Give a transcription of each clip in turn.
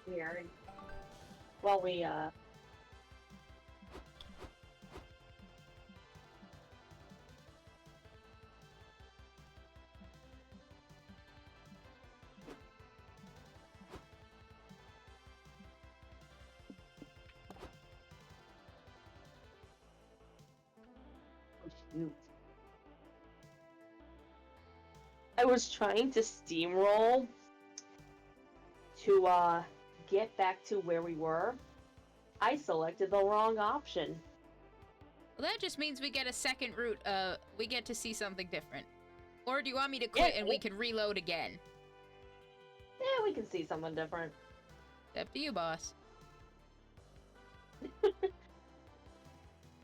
Weird. Well, we, oh, shoot. I was trying to steamroll to, get back to where we were. I selected the wrong option. Well, that just means we get a second route. We get to see something different. Or do you want me to Yeah, quit and we can reload again? yeah, we can see something different. It's up to you, boss.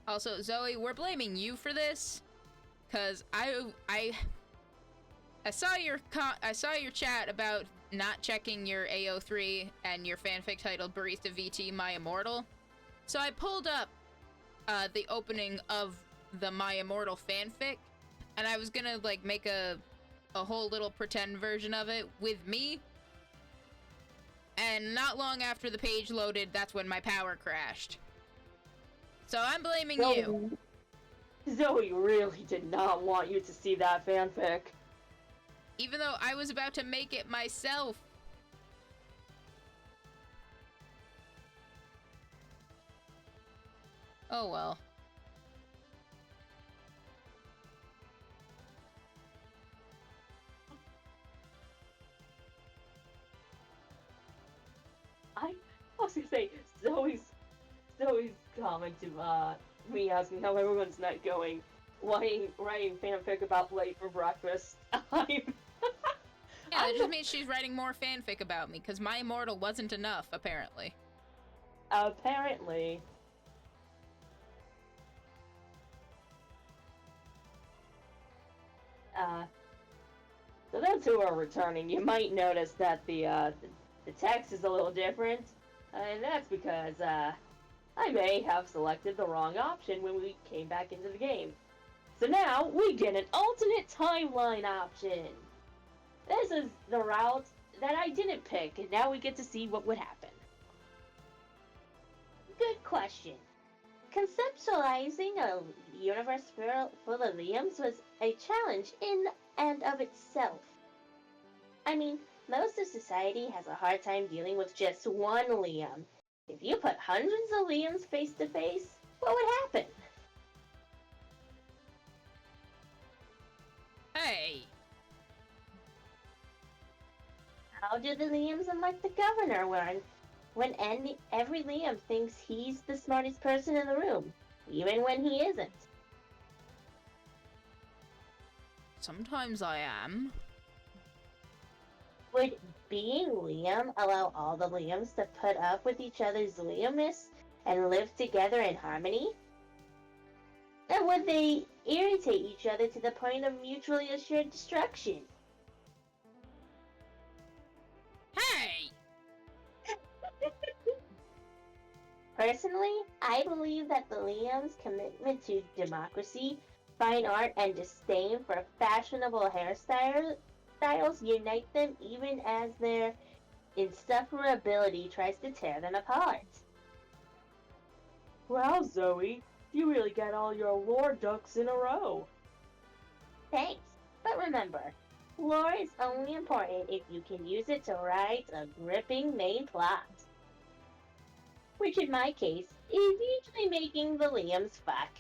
Also, Zoe, we're blaming you for this, cause I saw your chat about not checking your AO3 and your fanfic titled Barista VT My Immortal. So I pulled up the opening of the My Immortal fanfic, and I was gonna like make a whole little pretend version of it with me. And not long after the page loaded, that's when my power crashed. So I'm blaming you. Zoe really did not want you to see that fanfic. Even though I was about to make it myself. Oh well. I was gonna say Zoe's comment to me asking how everyone's not going, writing fanfic about late for breakfast. Yeah, that just means she's writing more fanfic about me, because My Immortal wasn't enough, apparently. Apparently. Uh, so those who are returning, you might notice that the text is a little different, and that's because I may have selected the wrong option when we came back into the game. So now we get an alternate timeline option. This is the route that I didn't pick, and now we get to see what would happen. Good question. Conceptualizing a universe full of Liams was a challenge in and of itself. I mean, most of society has a hard time dealing with just one Liam. If you put hundreds of Liams face to face, what would happen? Hey! How do the Liams elect the governor when every Liam thinks he's the smartest person in the room, even when he isn't? Sometimes I am. Would being Liam allow all the Liams to put up with each other's Liamness and live together in harmony? Or would they irritate each other to the point of mutually assured destruction? Hey! Personally, I believe that the Liam's commitment to democracy, fine art, and disdain for fashionable hairstyles unite them even as their insufferability tries to tear them apart. Wow, Zoe, you really got all your lore ducks in a row. Thanks, but remember, lore is only important if you can use it to write a gripping main plot. Which in my case is usually making the Liams fuck.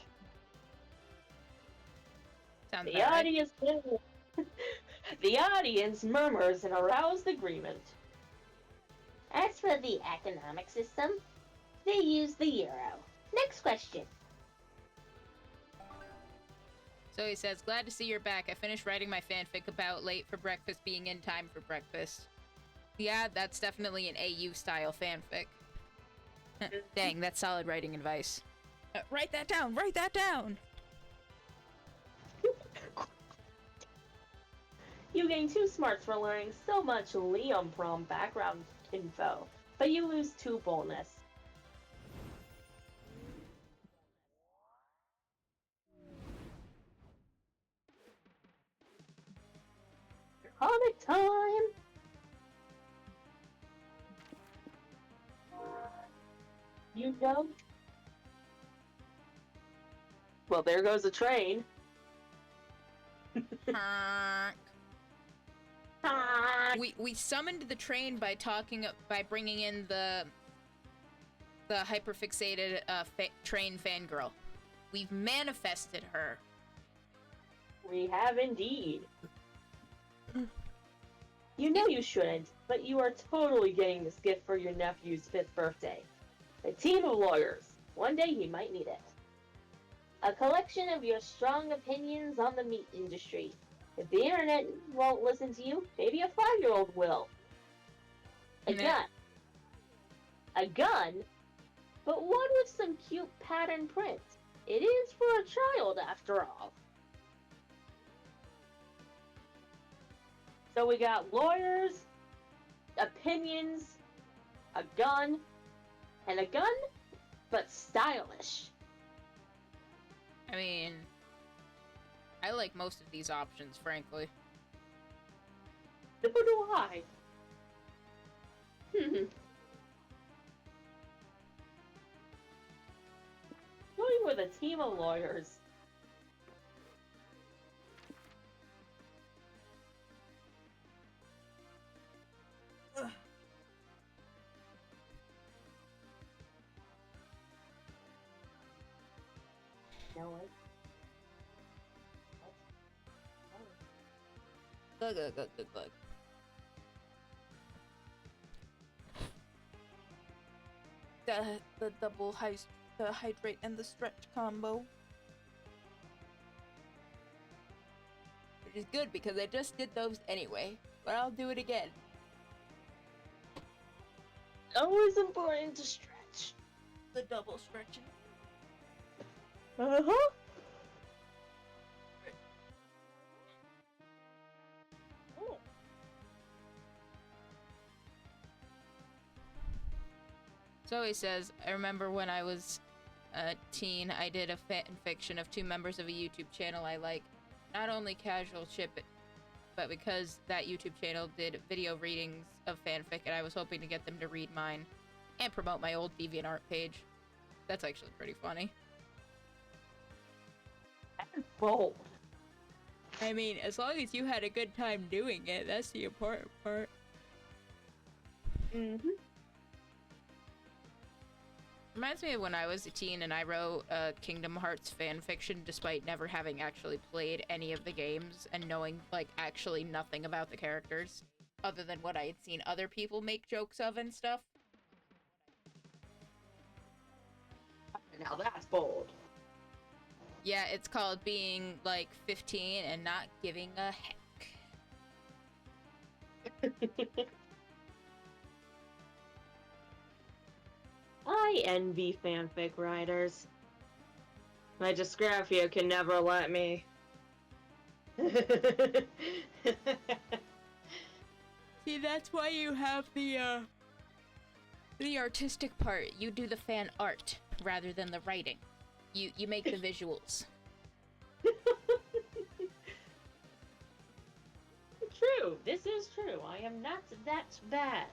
Sounds The about right. audience the audience murmurs in aroused agreement. As for the economic system, they use the euro. Next question. So he says, glad to see you're back. I finished writing my fanfic about late for breakfast being in time for breakfast. Yeah, that's definitely an AU style fanfic. Dang, that's solid writing advice. Write that down! Write that down! You gain 2 smarts for learning so much Liam Prom background info, but you lose 2 boldness. Comic time! You know? Well, there goes a train. Honk. Ah! We summoned the train by bringing in the hyperfixated train fangirl. We've manifested her. We have indeed. You know you shouldn't, but you are totally getting this gift for your nephew's 5th birthday. A team of lawyers. One day he might need it. A collection of your strong opinions on the meat industry. If the internet won't listen to you, maybe a 5-year-old will. A gun. A gun? But one with some cute pattern print. It is for a child, after all. So we got lawyers, opinions, a gun, and a gun, but stylish. I mean, I like most of these options, frankly. So do I. Going with a team of lawyers. You know what? Look. The double the hydrate and the stretch combo. Which is good because I just did those anyway, but I'll do it again. Always important to stretch. The double stretching. Uh-huh. Zoe says, I remember when I was a teen, I did a fan fiction of 2 members of a YouTube channel I like. Not only casual ship, but because that YouTube channel did video readings of fanfic, and I was hoping to get them to read mine and promote my old DeviantArt page. That's actually pretty funny. That's bold. I mean, as long as you had a good time doing it, that's the important part. Mm-hmm. Reminds me of when I was a teen and I wrote Kingdom Hearts fanfiction despite never having actually played any of the games and knowing, like, actually nothing about the characters other than what I had seen other people make jokes of and stuff. Now that's bold. Yeah, it's called being, like, 15 and not giving a heck. I envy fanfic writers. My dysgraphia can never let me. See, that's why you have the artistic part. You do the fan art rather than the writing. You make the visuals. True. This is true. I am not that bad.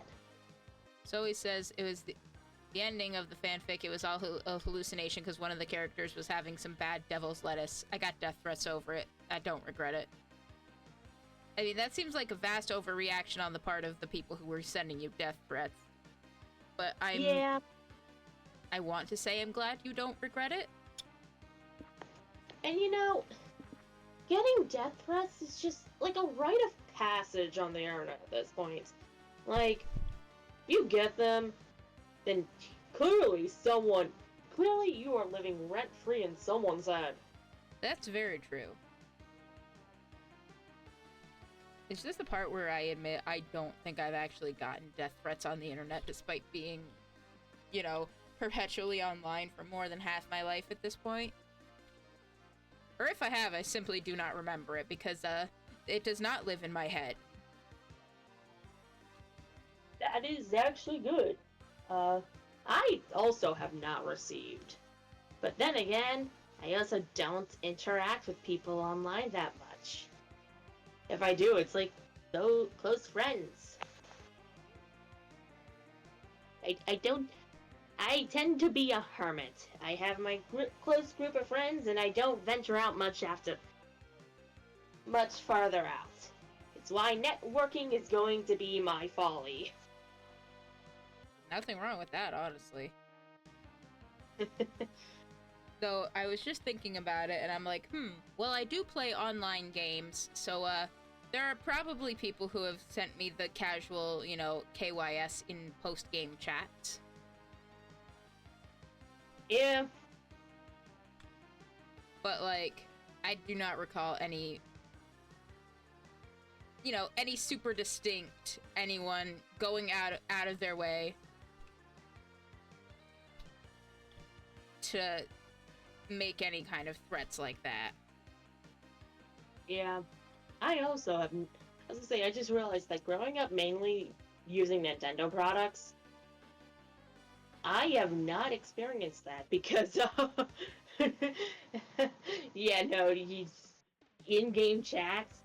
Zoe says it was the ending of the fanfic. It was all a hallucination because one of the characters was having some bad devil's lettuce. I got death threats over it. I don't regret it. I mean, that seems like a vast overreaction on the part of the people who were sending you death threats. But I want to say I'm glad you don't regret it. And you know, getting death threats is just like a rite of passage on the internet at this point. Like, if you get them, then clearly you are living rent-free in someone's head. That's very true. It's just the part where I admit I don't think I've actually gotten death threats on the internet despite being, you know, perpetually online for more than half my life at this point. Or if I have, I simply do not remember it because it does not live in my head. That is actually good. I also have not received. But then again, I also don't interact with people online that much. If I do, it's like so close friends. I don't I tend to be a hermit. I have my close group of friends, and I don't venture out much farther out. It's why networking is going to be my folly. Nothing wrong with that, honestly. So I was just thinking about it, and I'm like, well, I do play online games, so there are probably people who have sent me the casual, KYS in post-game chats. Yeah. But, like, I do not recall any super distinct anyone going out of their way to make any kind of threats like that. Yeah. I also have. I was gonna say, I just realized that growing up mainly using Nintendo products, I have not experienced that because, yeah, no, he's in-game chats.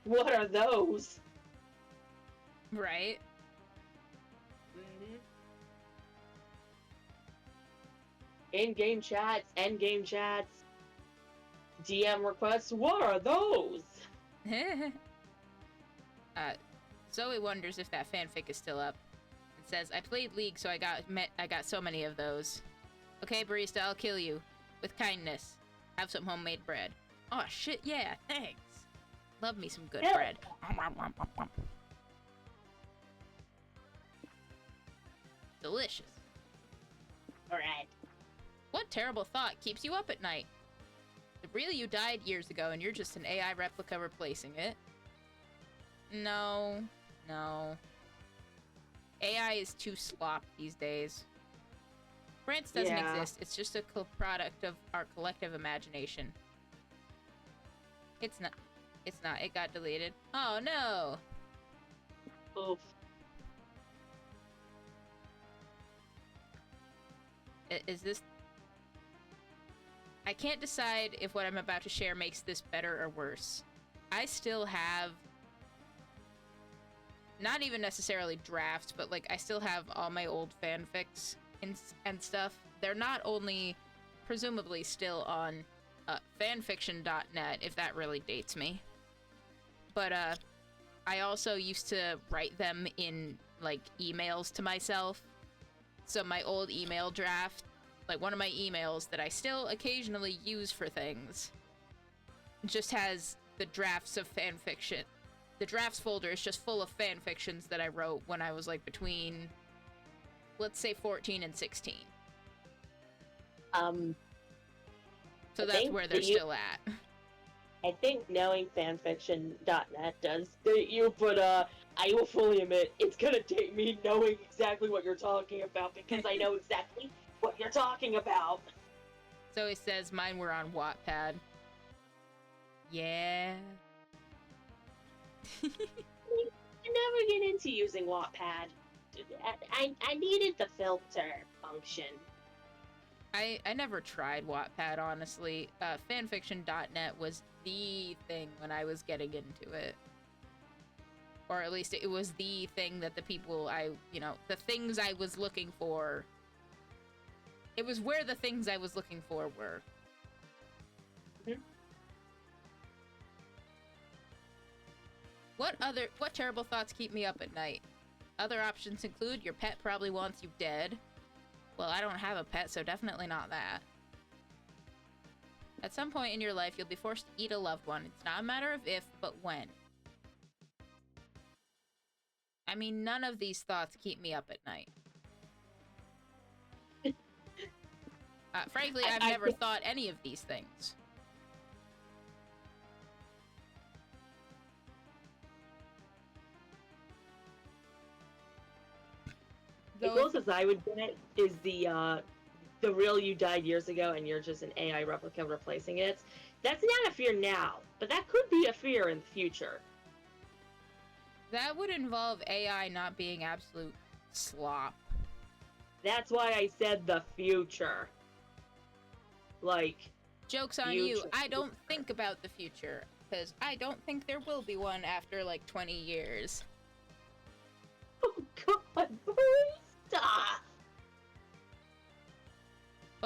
What are those? Right? Mm-hmm. In-game chats, end-game chats, DM requests. What are those? Zoe wonders if that fanfic is still up. It says, I played League, so I got so many of those. Okay, barista, I'll kill you. With kindness. Have some homemade bread. Oh, shit, yeah, thanks. Love me some good bread. Delicious. Alright. What terrible thought keeps you up at night? The real you died years ago and you're just an AI replica replacing it. No. AI is too slop these days. France doesn't exist. It's just a product of our collective imagination. It's not. It got deleted. Oh, no. Oof. Is this... I can't decide if what I'm about to share makes this better or worse. I still have... not even necessarily drafts, but, like, I still have all my old fanfics and stuff. They're not only presumably still on fanfiction.net, if that really dates me, but I also used to write them in, like, emails to myself. So my old email draft, like, one of my emails that I still occasionally use for things, just has the drafts of fanfiction. The drafts folder is just full of fanfictions that I wrote when I was, like, between, let's say, 14 and 16. So that's where they're still at. I think knowing fanfiction.net does date you, but I will fully admit it's gonna date me knowing exactly what you're talking about because I know exactly what you're talking about. So he says mine were on Wattpad. Yeah. I never get into using Wattpad. I needed the filter function. I never tried Wattpad, honestly. Fanfiction.net was the thing when I was getting into it. Or at least it was the thing that the people the things I was looking for. It was where the things I was looking for were. Mm-hmm. What terrible thoughts keep me up at night? Other options include your pet probably wants you dead. Well, I don't have a pet, so definitely not that. At some point in your life, you'll be forced to eat a loved one. It's not a matter of if, but when. I mean, none of these thoughts keep me up at night. Frankly, I've never thought any of these things. The closest I would get is the real you died years ago and you're just an AI replica replacing it. That's not a fear now, but that could be a fear in the future. That would involve AI not being absolute slop. That's why I said the future. Like, joke's on you. I don't think about the future, because I don't think there will be one after, like, 20 years. Oh god, stop!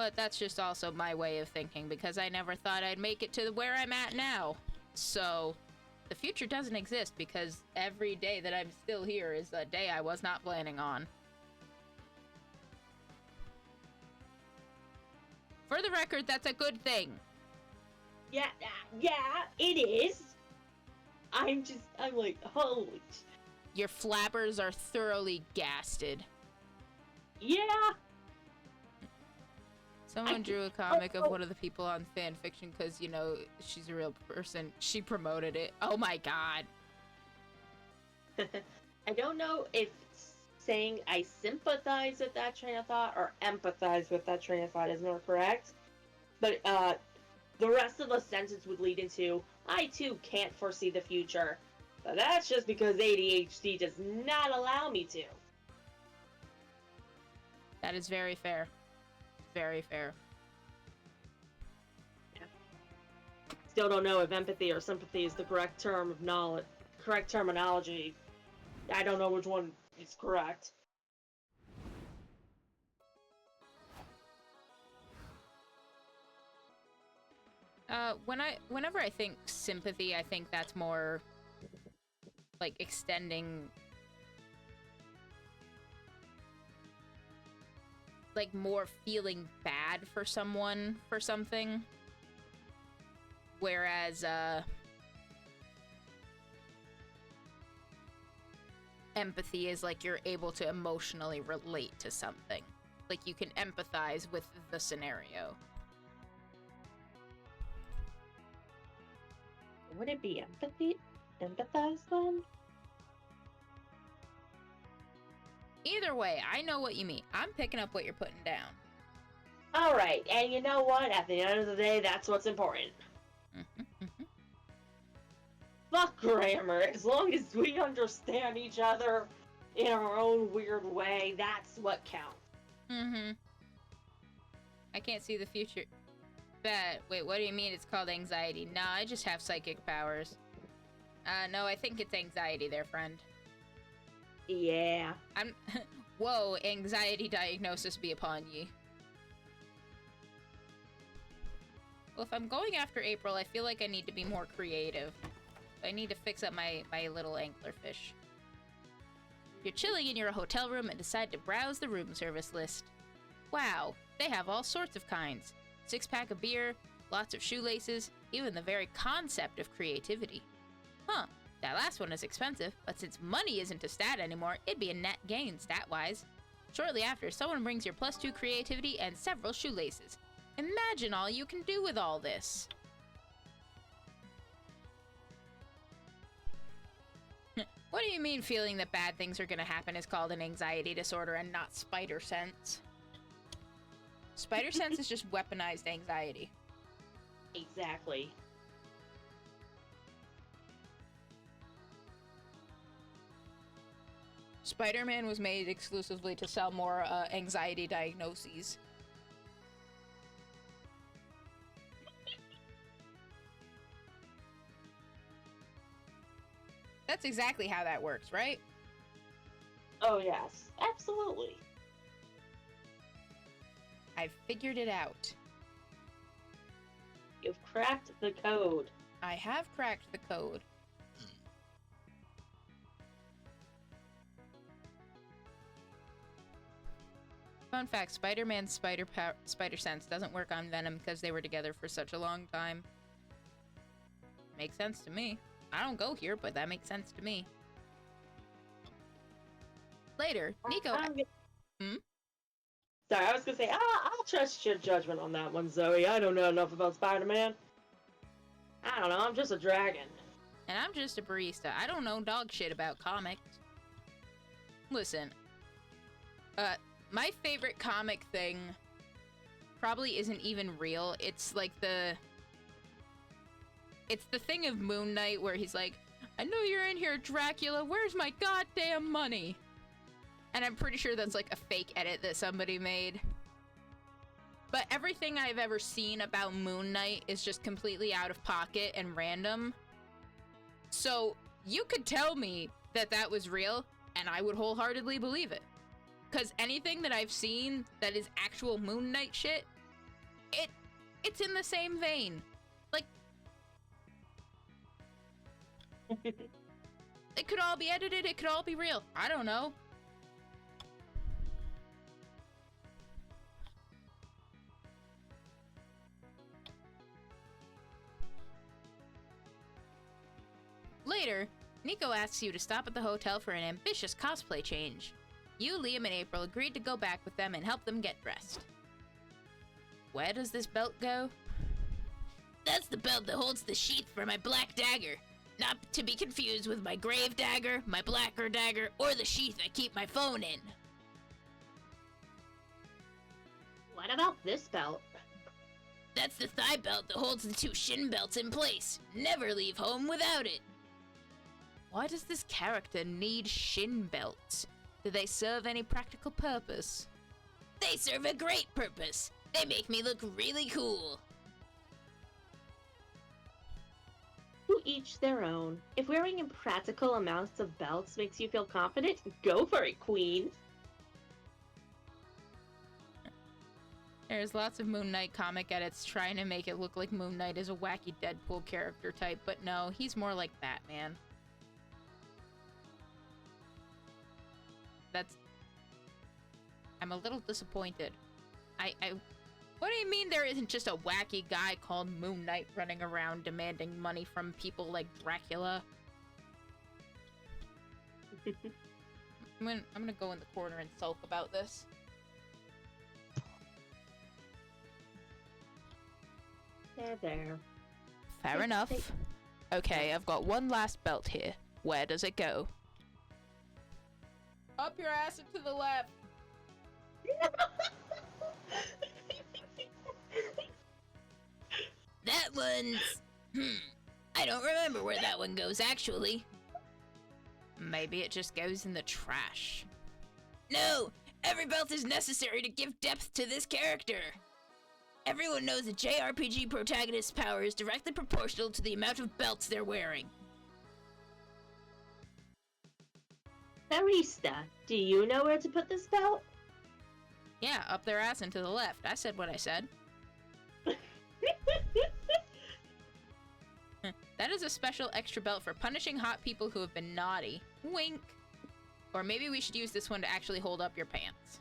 But that's just also my way of thinking, because I never thought I'd make it to where I'm at now. So, the future doesn't exist, because every day that I'm still here is a day I was not planning on. For the record, that's a good thing. Yeah, it is. I'm like, holy. Your flabbers are thoroughly gasted. Yeah. Someone drew a comic of one of the people on fanfiction because, you know, she's a real person. She promoted it. Oh my god. I don't know if saying I sympathize with that train of thought or empathize with that train of thought is more correct. But the rest of the sentence would lead into, I too can't foresee the future. But that's just because ADHD does not allow me to. That is very fair. Very fair. Yeah. Still don't know if empathy or sympathy is the correct term of knowledge, correct terminology. I don't know which one is correct. Whenever I think sympathy, I think that's more like extending, like more feeling bad for someone for something. Whereas empathy is like you're able to emotionally relate to something. Like you can empathize with the scenario. Would it be empathy? Empathize then? Either way, I know what you mean. I'm picking up what you're putting down. Alright, and you know what? At the end of the day, that's what's important. Fuck grammar. As long as we understand each other in our own weird way, that's what counts. I can't see the future. Wait, what do you mean it's called anxiety? Nah, I just have psychic powers. No, I think it's anxiety there, friend. Yeah. Whoa, anxiety diagnosis be upon ye. Well, if I'm going after April, I feel like I need to be more creative. I need to fix up my little anglerfish. You're chilling in your hotel room and decide to browse the room service list. Wow, they have all sorts of kinds. 6-pack of beer, lots of shoelaces, even the very concept of creativity. Huh, that last one is expensive, but since money isn't a stat anymore, it'd be a net gain stat-wise. Shortly after, someone brings your +2 creativity and several shoelaces. Imagine all you can do with all this. What do you mean feeling that bad things are gonna happen is called an anxiety disorder and not spider sense? Spider sense is just weaponized anxiety. Exactly. Spider-Man was made exclusively to sell more anxiety diagnoses. That's exactly how that works, right? Oh, yes. Absolutely. I've figured it out. You've cracked the code. I have cracked the code. Fun fact, Spider-Man's spider sense doesn't work on Venom because they were together for such a long time. Makes sense to me. I don't go here, but that makes sense to me. Later, Nico... Sorry, I was gonna say, I'll trust your judgment on that one, Zoe. I don't know enough about Spider-Man. I don't know, I'm just a dragon. And I'm just a barista. I don't know dog shit about comics. Listen, my favorite comic thing probably isn't even real. It's like it's the thing of Moon Knight where he's like, I know you're in here, Dracula, where's my goddamn money? And I'm pretty sure that's like a fake edit that somebody made. But everything I've ever seen about Moon Knight is just completely out of pocket and random. So you could tell me that that was real, and I would wholeheartedly believe it. Because anything that I've seen that is actual Moon Knight shit It's in the same vein. Like, it could all be edited, it could all be real. I don't know. Later, Nico asks you to stop at the hotel for an ambitious cosplay change. You, Liam, and April agreed to go back with them and help them get dressed. Where does this belt go? That's the belt that holds the sheath for my black dagger. Not to be confused with my grave dagger, my blacker dagger, or the sheath I keep my phone in. What about this belt? That's the thigh belt that holds the two shin belts in place. Never leave home without it. Why does this character need shin belts? Do they serve any practical purpose? They serve a great purpose. They make me look really cool. To each their own. If wearing impractical amounts of belts makes you feel confident, go for it, queen. There's lots of Moon Knight comic edits trying to make it look like Moon Knight is a wacky Deadpool character type, but no, he's more like Batman. I'm a little disappointed. What do you mean there isn't just a wacky guy called Moon Knight running around demanding money from people like Dracula? I'm gonna go in the corner and sulk about this. There. Fair enough. Okay, I've got one last belt here. Where does it go? Up your ass and to the left. That one's... I don't remember where that one goes, actually. Maybe it just goes in the trash. No! Every belt is necessary to give depth to this character! Everyone knows a JRPG protagonist's power is directly proportional to the amount of belts they're wearing. Barista, do you know where to put this belt? Yeah, up their ass and to the left. I said what I said. That is a special extra belt for punishing hot people who have been naughty. Wink. Or maybe we should use this one to actually hold up your pants.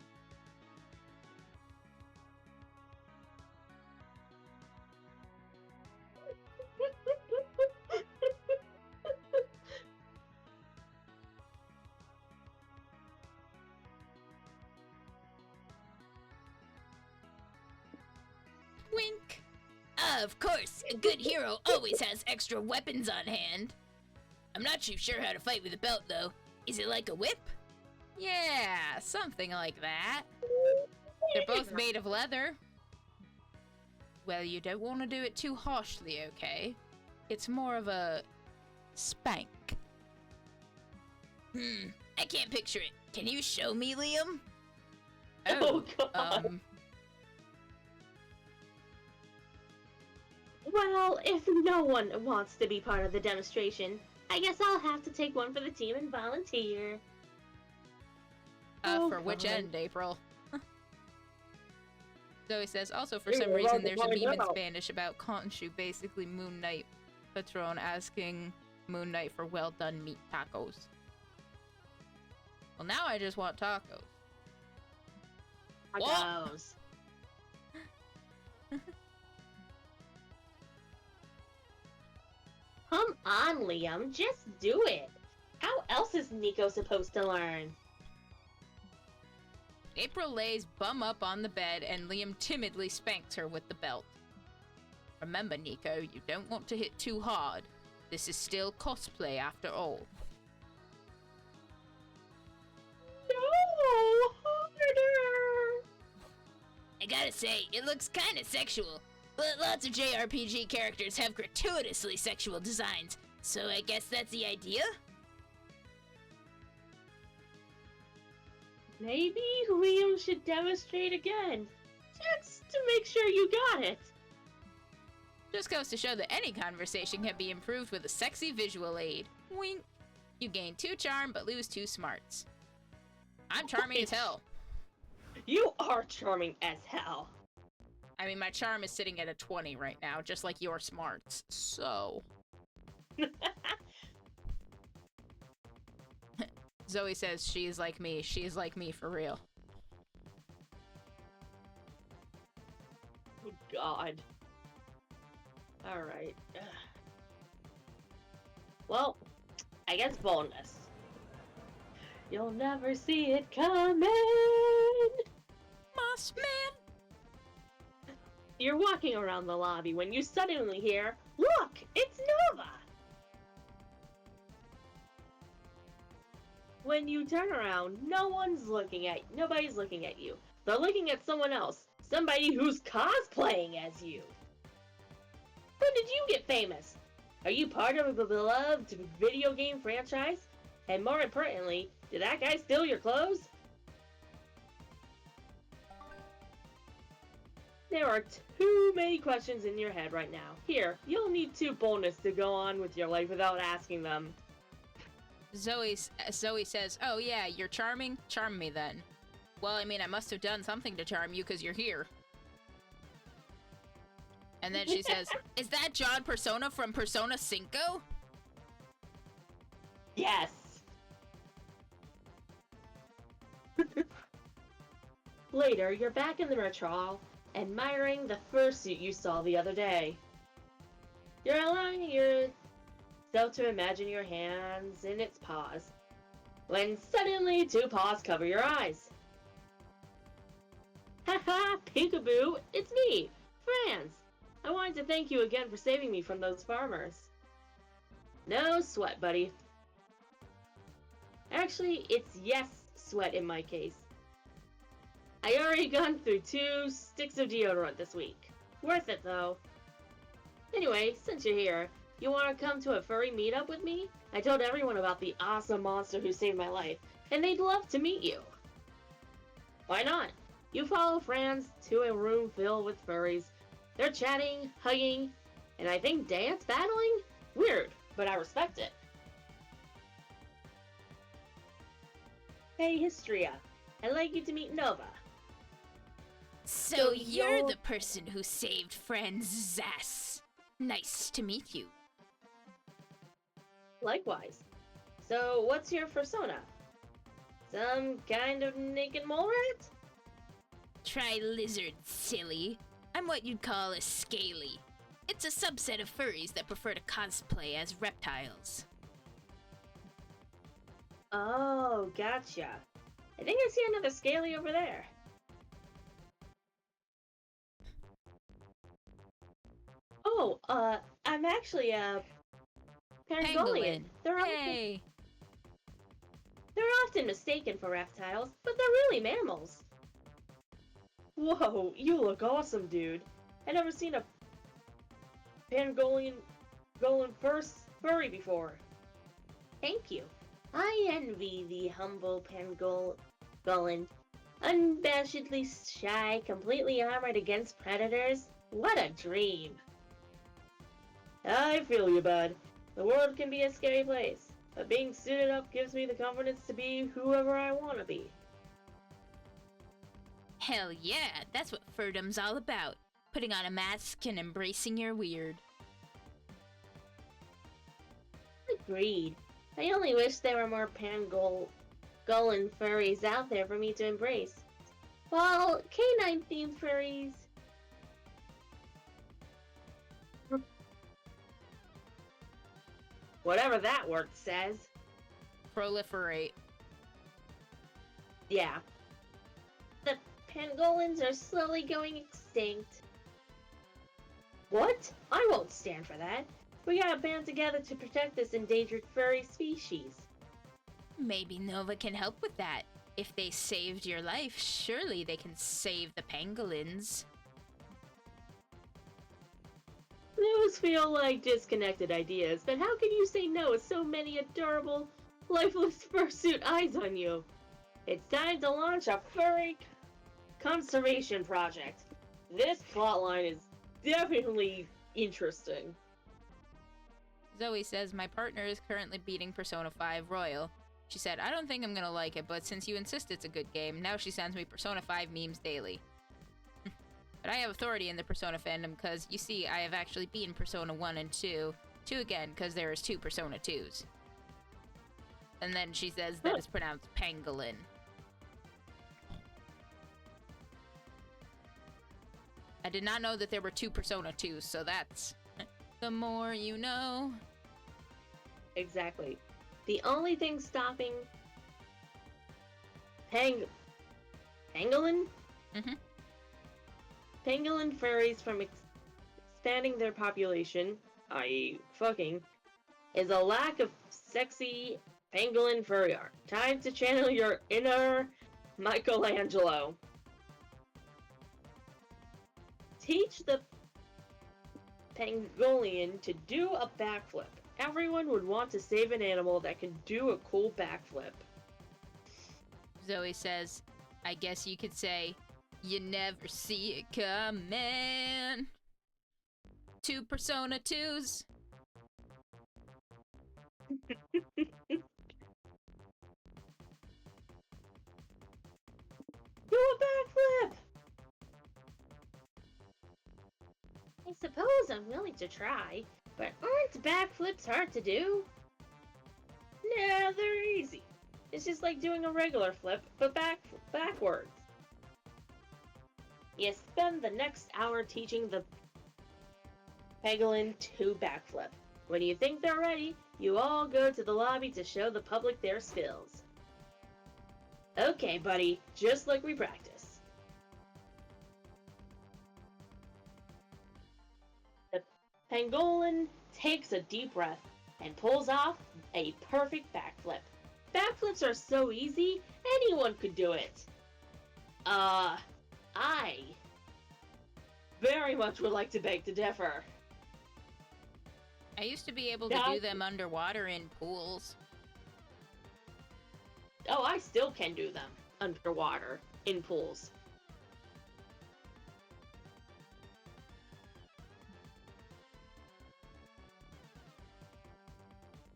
Wink. Of course, a good hero always has extra weapons on hand. I'm not too sure how to fight with a belt, though. Is it like a whip? Yeah, something like that. They're both made of leather. Well, you don't want to do it too harshly, okay? It's more of a spank. I can't picture it. Can you show me, Liam? Oh, God. Well, if no one wants to be part of the demonstration, I guess I'll have to take one for the team and volunteer. For which end, April? Zoe says, also for some reason there's a meme in Spanish about Khonshu, basically Moon Knight Patron asking Moon Knight for well done meat tacos. Well, now I just want tacos. Tacos. Come on, Liam, just do it. How else is Nico supposed to learn? April lays bum up on the bed and Liam timidly spanks her with the belt. Remember, Nico, you don't want to hit too hard. This is still cosplay after all. No, harder. I gotta say, it looks kinda sexual. But lots of JRPG characters have gratuitously sexual designs, so I guess that's the idea? Maybe Liam should demonstrate again, just to make sure you got it. Just goes to show that any conversation can be improved with a sexy visual aid. Wink. You gain 2 charm, but lose 2 smarts. I'm charming as hell. You are charming as hell. I mean, my charm is sitting at a 20 right now, just like your smarts, so... Zoe says she's like me for real. Oh, God. Alright. Well, I guess bonus. You'll never see it coming! Moss man! You're walking around the lobby when you suddenly hear, "Look! It's Nova!" When you turn around, nobody's looking at you. They're looking at someone else. Somebody who's cosplaying as you. When did you get famous? Are you part of a beloved video game franchise? And more importantly, did that guy steal your clothes? There are too many questions in your head right now. Here, you'll need 2 bonus to go on with your life without asking them. Zoe says, "Oh yeah, you're charming? Charm me then." Well, I mean, I must have done something to charm you because you're here. And then she says, "Is that John Persona from Persona 5? Yes! Later, you're back in the retro hall, admiring the fursuit you saw the other day. You're allowing yourself to imagine your hands in its paws, when suddenly 2 paws cover your eyes. Haha, peekaboo, it's me, Franz. I wanted to thank you again for saving me from those farmers. No sweat, buddy. Actually, it's yes sweat in my case. I already gone through 2 sticks of deodorant this week. Worth it, though. Anyway, since you're here, you want to come to a furry meetup with me? I told everyone about the awesome monster who saved my life, and they'd love to meet you. Why not? You follow Franz to a room filled with furries. They're chatting, hugging, and I think dance battling? Weird, but I respect it. Hey, Histria. I'd like you to meet Nova. So you're the person who saved Franz's ass. Nice to meet you. Likewise. So, what's your persona? Some kind of naked mole rat? Try lizard, silly. I'm what you'd call a scaly. It's a subset of furries that prefer to cosplay as reptiles. Oh, gotcha. I think I see another scaly over there. Oh, I'm actually a pangolin. Hey! They're often mistaken for reptiles, but they're really mammals. Whoa, you look awesome, dude. I've never seen a pangolin furry before. Thank you. I envy the humble pangolin. Unabashedly shy, completely armored against predators. What a dream. I feel you, bud. The world can be a scary place, but being suited up gives me the confidence to be whoever I want to be. Hell yeah, that's what furdom's all about. Putting on a mask and embracing your weird. Agreed. I only wish there were more pangolin furries out there for me to embrace. Well, canine themed furries. Whatever that word says. Proliferate. Yeah. The pangolins are slowly going extinct. What? I won't stand for that. We gotta band together to protect this endangered furry species. Maybe Nova can help with that. If they saved your life, surely they can save the pangolins. Those feel like disconnected ideas, but how can you say no with so many adorable, lifeless fursuit eyes on you? It's time to launch a furry conservation project. This plotline is definitely interesting. Zoe says, my partner is currently beating Persona 5 Royal. She said, I don't think I'm gonna like it, but since you insist it's a good game, now she sends me Persona 5 memes daily. But I have authority in the Persona fandom because, you see, I have actually beaten Persona 1 and 2. 2 again, because there is 2 Persona 2s. And then she says that it's pronounced pangolin. I did not know that there were 2 Persona 2s, so that's... the more you know. Exactly. The only thing stopping pangolin? Mm-hmm. Pangolin furries from expanding their population, i.e. fucking, is a lack of sexy pangolin furry art. Time to channel your inner Michelangelo. Teach the pangolian to do a backflip. Everyone would want to save an animal that can do a cool backflip. Zoe says, I guess you could say, you never see it coming. 2 Persona 2s. Do a backflip! I suppose I'm willing to try, but aren't backflips hard to do? Nah, they're easy. It's just like doing a regular flip, but backwards. You spend the next hour teaching the pangolin to backflip. When you think they're ready, you all go to the lobby to show the public their skills. Okay, buddy, just like we practice. The pangolin takes a deep breath and pulls off a perfect backflip. Backflips are so easy, anyone could do it. I very much would like to beg to differ. I used to be able to do them underwater in pools. Oh, I still can do them underwater in pools.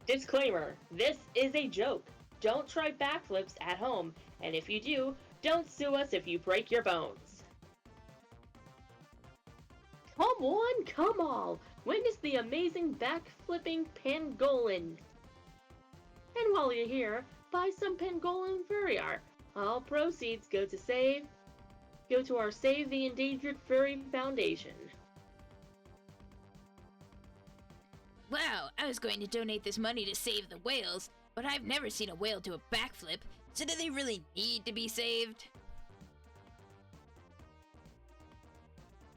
Disclaimer, this is a joke. Don't try backflips at home, and if you do, don't sue us if you break your bones. Come on, come all! Witness the amazing backflipping pangolin. And while you're here, buy some pangolin furry art. All proceeds go to our Save the Endangered Furry Foundation. Wow, I was going to donate this money to save the whales, but I've never seen a whale do a backflip, so do they really need to be saved?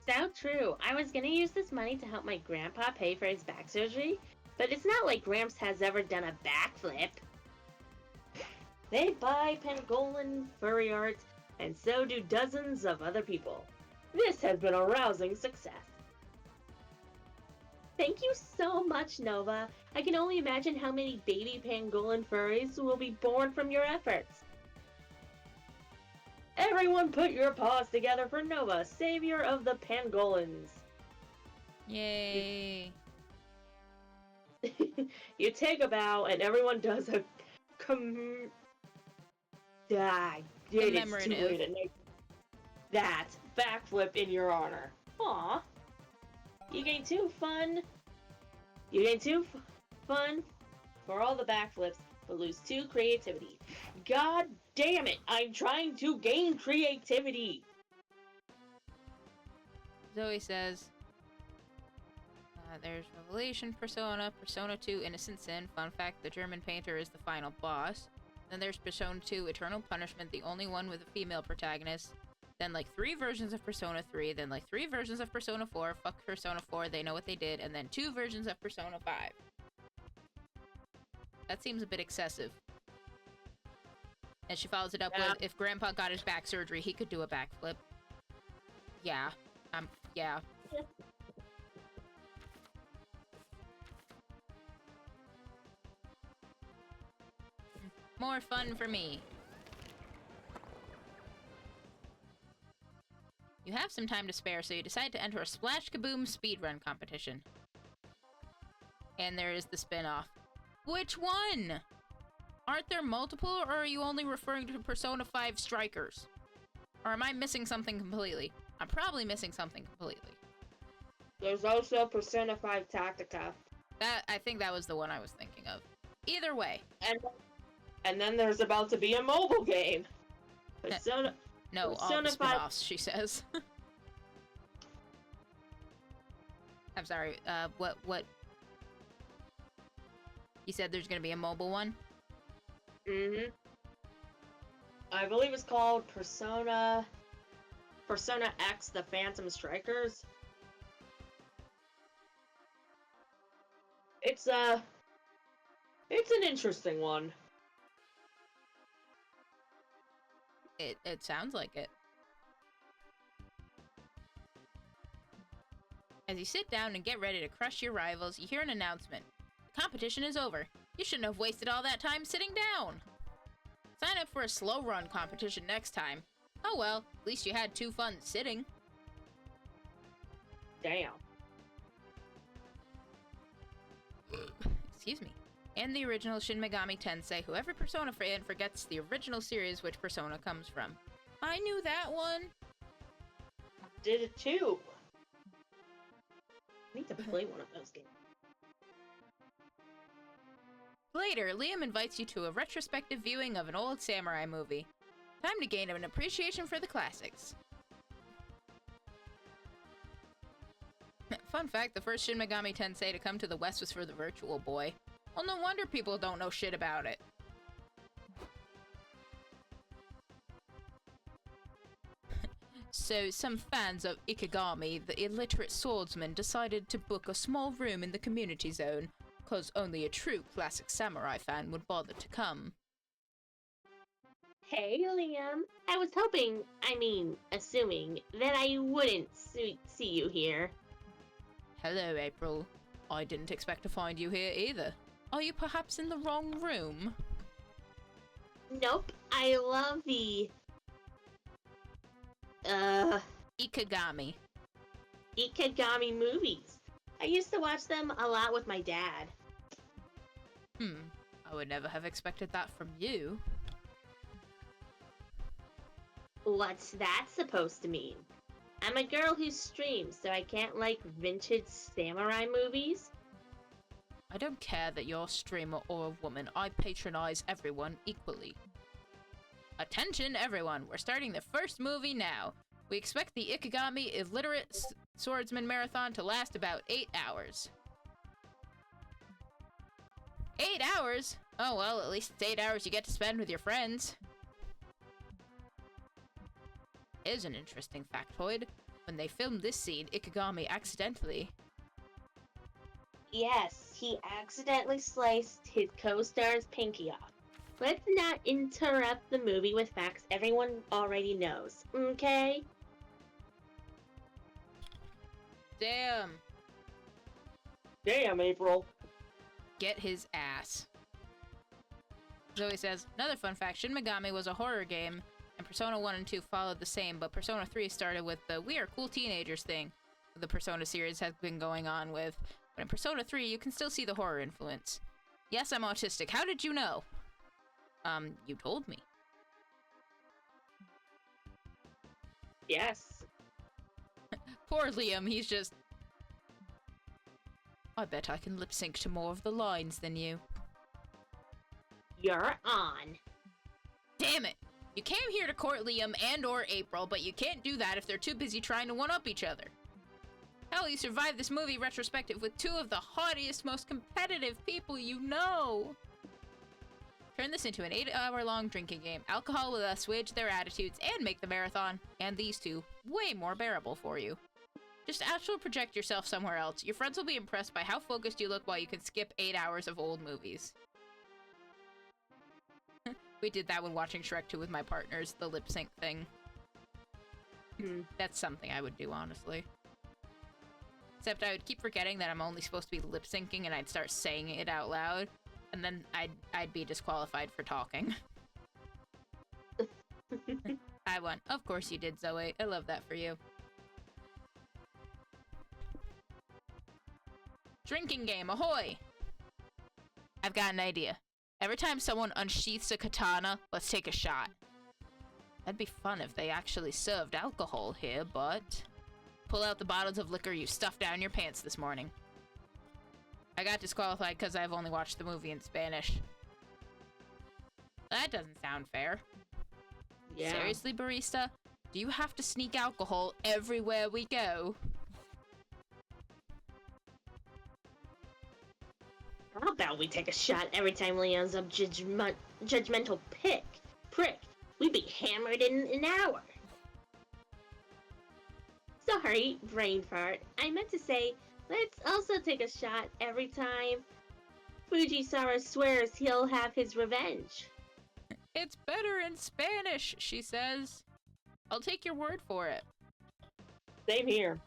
So true. I was gonna use this money to help my grandpa pay for his back surgery, but it's not like Gramps has ever done a backflip. They buy pangolin furry art, and so do dozens of other people. This has been a rousing success. Thank you so much, Nova. I can only imagine how many baby pangolin furries will be born from your efforts. Everyone put your paws together for Nova, savior of the pangolins. Yay. You take a bow, and everyone does a commemorative. That backflip in your honor. Aw. You gain 2 fun for all the backflips, but lose 2 creativity. God damn it! I'm trying to gain creativity! Zoe says, there's Revelation Persona, Persona 2 Innocent Sin. Fun fact, the German painter is the final boss. Then there's Persona 2 Eternal Punishment, the only one with a female protagonist. Then like 3 versions of Persona 3, then like 3 versions of Persona 4, fuck Persona 4, they know what they did, and then 2 versions of Persona 5. That seems a bit excessive. And she follows it up with, if Grandpa got his back surgery, he could do a backflip. Yeah. Yeah. More fun for me. You have some time to spare, so you decide to enter a Splash Kaboom speedrun competition. And there is the spin-off. Which one? Aren't there multiple, or are you only referring to Persona 5 Strikers? Or am I missing something completely? I'm probably missing something completely. There's also Persona 5 Tactica. I think that was the one I was thinking of. Either way. And then there's about to be a mobile game. Persona No, all the spin-offs, she says. I'm sorry, what? You said there's gonna be a mobile one? Mm-hmm. I believe it's called Persona X, the Phantom Strikers. It's an interesting one. It sounds like it. As you sit down and get ready to crush your rivals, you hear an announcement. The competition is over. You shouldn't have wasted all that time sitting down. Sign up for a slow run competition next time. Oh well, at least you had 2 fun sitting. Damn. Excuse me. In the original Shin Megami Tensei, whoever Persona fan forgets the original series which Persona comes from. I knew that one. Did it too. I need to play one of those games. Later, Liam invites you to a retrospective viewing of an old samurai movie. Time to gain an appreciation for the classics. Fun fact, the first Shin Megami Tensei to come to the West was for the Virtual Boy. Well, no wonder people don't know shit about it. So, some fans of Ikigami, the illiterate swordsman, decided to book a small room in the community zone, cause only a true classic samurai fan would bother to come. Hey, Liam. I was assuming that I wouldn't see you here. Hello, April. I didn't expect to find you here either. Are you perhaps in the wrong room? Nope. I love the... Ikigami movies. I used to watch them a lot with my dad. I would never have expected that from you. What's that supposed to mean? I'm a girl who streams, so I can't like vintage samurai movies? I don't care that you're a streamer or a woman. I patronize everyone equally. Attention, everyone. We're starting the first movie now. We expect the Ikigami Illiterate Swordsman Marathon to last about 8 hours. 8 hours? Oh well, at least it's 8 hours you get to spend with your friends. Here's an interesting factoid. When they filmed this scene, Ikigami accidentally... Yes, he accidentally sliced his co-star's pinky off. Let's not interrupt the movie with facts everyone already knows, okay? Damn. Damn, April. Get his ass. Zoe says, another fun fact, Shin Megami was a horror game, and Persona 1 and 2 followed the same, but Persona 3 started with the we are cool teenagers thing the Persona series has been going on with. But in Persona 3, you can still see the horror influence. Yes, I'm autistic. How did you know? You told me. Yes. Poor Liam, he's just... I bet I can lip sync to more of the lines than you. You're on. Damn it! You came here to court Liam and or April, but you can't do that if they're too busy trying to one-up each other. Hell, you survived this movie retrospective with 2 of the haughtiest, most competitive people you know! Turn this into an 8-hour-long drinking game. Alcohol will assuage their attitudes and make the marathon, and these 2, way more bearable for you. Just astral project yourself somewhere else. Your friends will be impressed by how focused you look while you can skip 8 hours of old movies. We did that when watching Shrek 2 with my partners, the lip sync thing. That's something I would do, honestly. Except I would keep forgetting that I'm only supposed to be lip syncing and I'd start saying it out loud, and then I'd be disqualified for talking. I won. Of course you did, Zoe. I love that for you. Drinking game, ahoy! I've got an idea. Every time someone unsheaths a katana, let's take a shot. That'd be fun if they actually served alcohol here, but... Pull out the bottles of liquor you stuffed down your pants this morning. I got disqualified because I've only watched the movie in Spanish. That doesn't sound fair. Yeah. Seriously, barista? Do you have to sneak alcohol everywhere we go? How about we take a shot every time Leon's a judgmental prick? We'd be hammered in an hour. Sorry, brain fart. I meant to say, let's also take a shot every time Fujisawa swears he'll have his revenge. It's better in Spanish, she says. I'll take your word for it. Same here.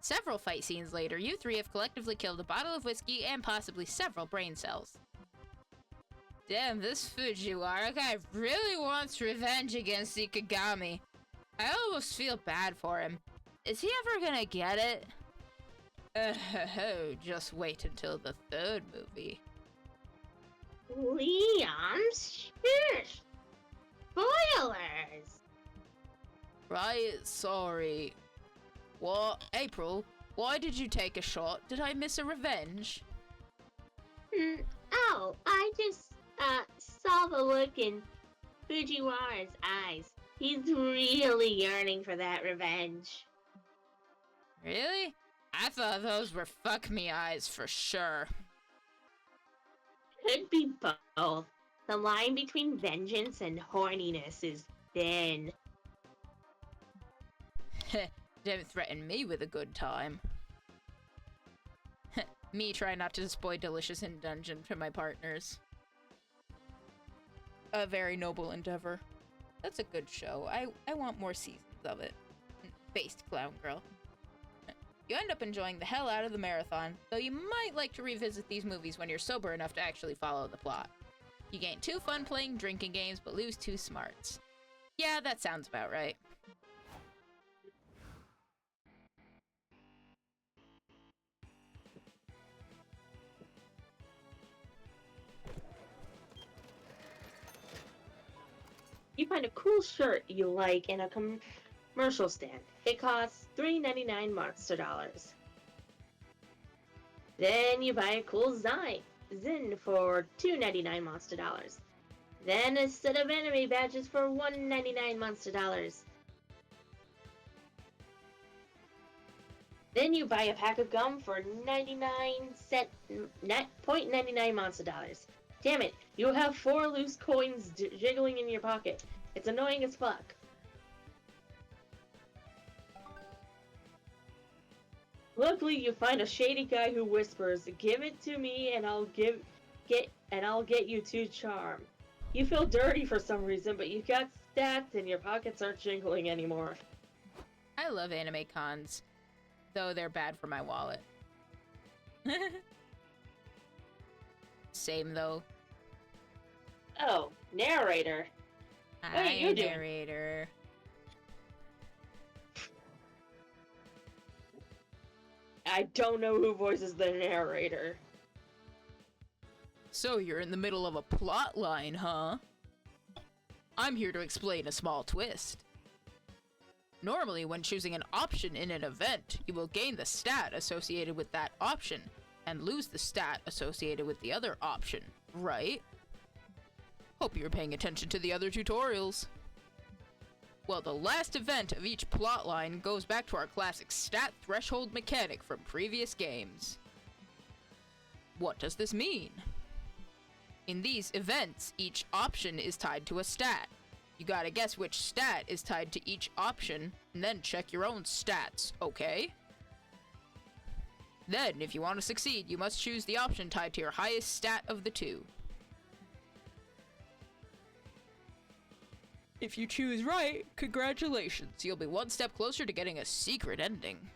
Several fight scenes later, you three have collectively killed a bottle of whiskey and possibly several brain cells. Damn, this Fujiwara guy really wants revenge against Ikigami. I almost feel bad for him. Is he ever gonna get it? Just wait until the third movie. Leon, shush! Spoilers! Right, sorry. What? April, why did you take a shot? Did I miss a revenge? Oh, I just, saw the look in Fujiwara's eyes. He's really yearning for that revenge. Really? I thought those were fuck me eyes for sure. Could be both. The line between vengeance and horniness is thin. Don't threaten me with a good time. Me try not to spoil delicious in dungeon to my partners. A very noble endeavor. That's a good show. I want more seasons of it. Based clown girl. You end up enjoying the hell out of the marathon, though you might like to revisit these movies when you're sober enough to actually follow the plot. You gain 2 fun playing drinking games, but lose 2 smarts. Yeah, that sounds about right. You find a cool shirt you like in a commercial stand. It costs $3.99 Monster dollars. Then you buy a cool Zin for $2.99 Monster dollars. Then a set of anime badges for $1.99 Monster dollars. Then you buy a pack of gum for 0.99 Monster dollars. Damn it, you have 4 loose coins jiggling in your pocket. It's annoying as fuck. Luckily, you find a shady guy who whispers, "Give it to me, and I'll get you 2 charm." You feel dirty for some reason, but you got stats and your pockets aren't jingling anymore. I love anime cons, though they're bad for my wallet. Same though. Oh, narrator. What are you doing? Narrator. I don't know who voices the narrator. So you're in the middle of a plot line, huh? I'm here to explain a small twist. Normally, when choosing an option in an event, you will gain the stat associated with that option, and lose the stat associated with the other option, right? Hope you're paying attention to the other tutorials. Well, the last event of each plotline goes back to our classic stat threshold mechanic from previous games. What does this mean? In these events, each option is tied to a stat. You gotta guess which stat is tied to each option, and then check your own stats, okay? Then, if you want to succeed, you must choose the option tied to your highest stat of the 2. If you choose right, congratulations, you'll be 1 step closer to getting a secret ending.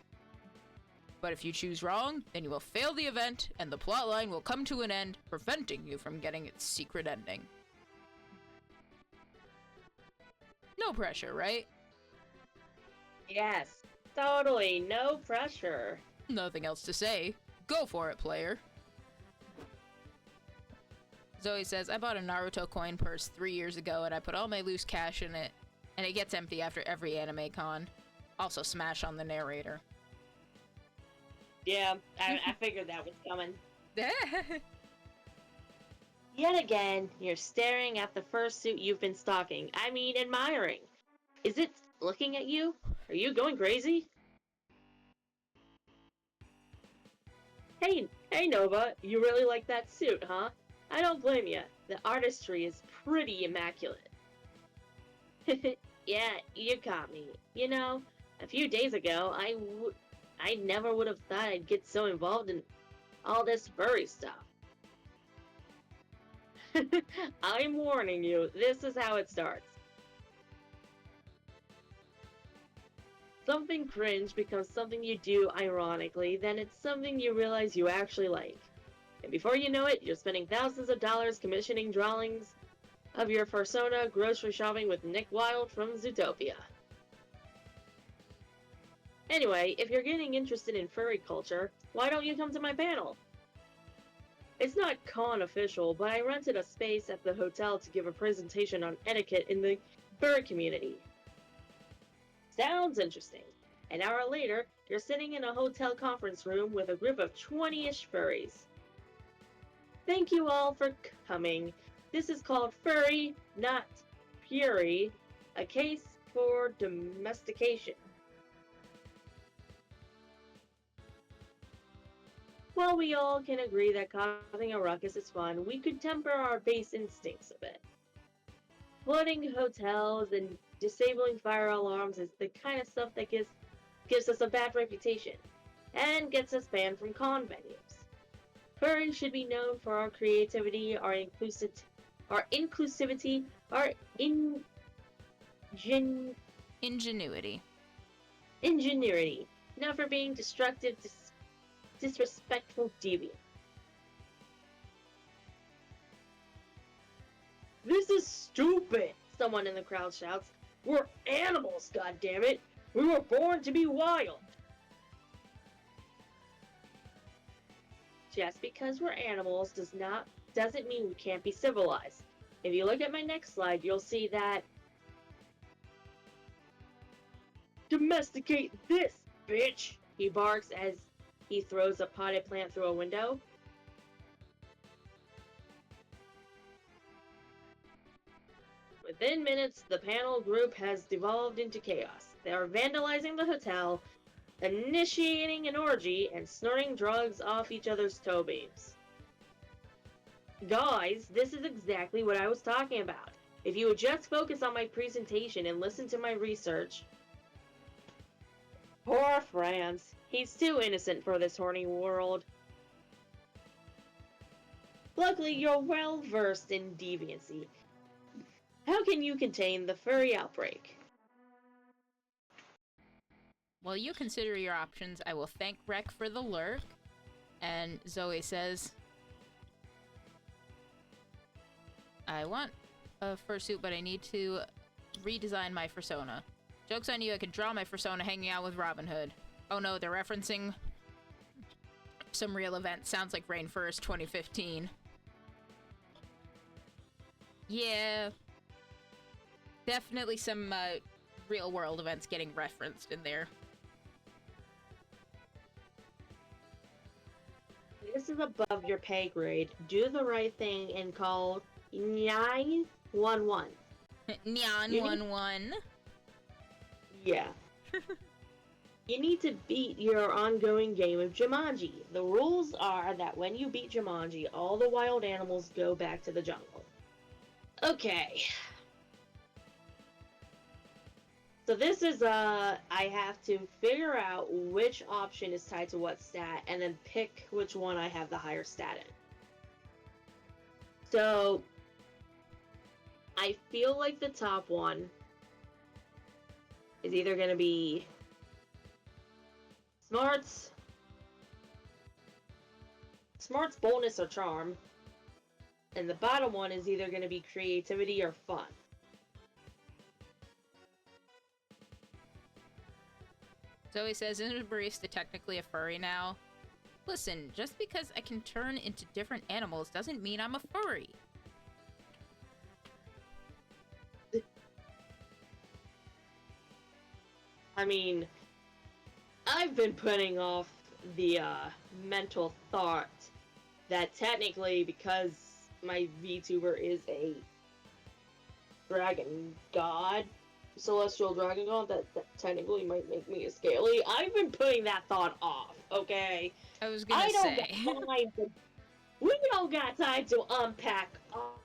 But if you choose wrong, then you will fail the event, and the plotline will come to an end, preventing you from getting its secret ending. No pressure, right? Yes, totally, no pressure. Nothing else to say. Go for it, player. Zoe says, I bought a Naruto coin purse 3 years ago and I put all my loose cash in it, and it gets empty after every anime con. Also smash on the narrator. Yeah, I figured that was coming. Yet again, you're staring at the fursuit you've been stalking. I mean, admiring. Is it looking at you? Are you going crazy? Hey Nova, you really like that suit, huh? I don't blame you. The artistry is pretty immaculate. Yeah, you caught me. You know, a few days ago, I never would have thought I'd get so involved in all this furry stuff. I'm warning you, this is how it starts. Something cringe becomes something you do ironically, then it's something you realize you actually like. And before you know it, you're spending thousands of dollars commissioning drawings of your persona grocery shopping with Nick Wilde from Zootopia. Anyway, if you're getting interested in furry culture, why don't you come to my panel? It's not con official, but I rented a space at the hotel to give a presentation on etiquette in the furry community. Sounds interesting. An hour later, you're sitting in a hotel conference room with a group of 20-ish furries. Thank you all for coming. This is called Furry, Not Fury, a case for domestication. While we all can agree that causing a ruckus is fun, we could temper our base instincts a bit. Flooding hotels and disabling fire alarms is the kind of stuff that gives us a bad reputation and gets us banned from con venues. Furry should be known for our creativity, our inclusivity, our ingenuity, not for being destructive, disrespectful, deviant. This is stupid! Someone in the crowd shouts. We're animals, goddammit! We were born to be wild! Just because we're animals doesn't mean we can't be civilized. If you look at my next slide, you'll see that domesticate this, bitch! He barks as he throws a potted plant through a window. Within minutes, the panel group has devolved into chaos. They are vandalizing the hotel, initiating an orgy, and snorting drugs off each other's toe beams. Guys, this is exactly what I was talking about. If you would just focus on my presentation and listen to my research... Poor Franz. He's too innocent for this horny world. Luckily, you're well versed in deviancy. How can you contain the furry outbreak? While you consider your options, I will thank Rec for the lurk. And Zoe says, I want a fursuit, but I need to redesign my persona. Joke's on you, I could draw my persona hanging out with Robin Hood. Oh no, they're referencing some real event. Sounds like Rain First 2015. Yeah. Definitely some real world events getting referenced in there. This is above your pay grade. Do the right thing and call 911. 911. Yeah. You need to beat your ongoing game of Jumanji. The rules are that when you beat Jumanji, all the wild animals go back to the jungle. Okay. So this is, I have to figure out which option is tied to what stat, and then pick which one I have the higher stat in. So, I feel like the top one is either going to be Smarts, Boldness, or Charm, and the bottom one is either going to be Creativity or Fun. Zoe says, isn't a barista technically a furry now? Listen, just because I can turn into different animals doesn't mean I'm a furry. I mean, I've been putting off the mental thought that technically, because my VTuber is a dragon god, celestial dragon god, that technically might make me a scaly. I've been putting that thought off, okay? I was gonna I don't say. got time to, we don't got time to unpack all.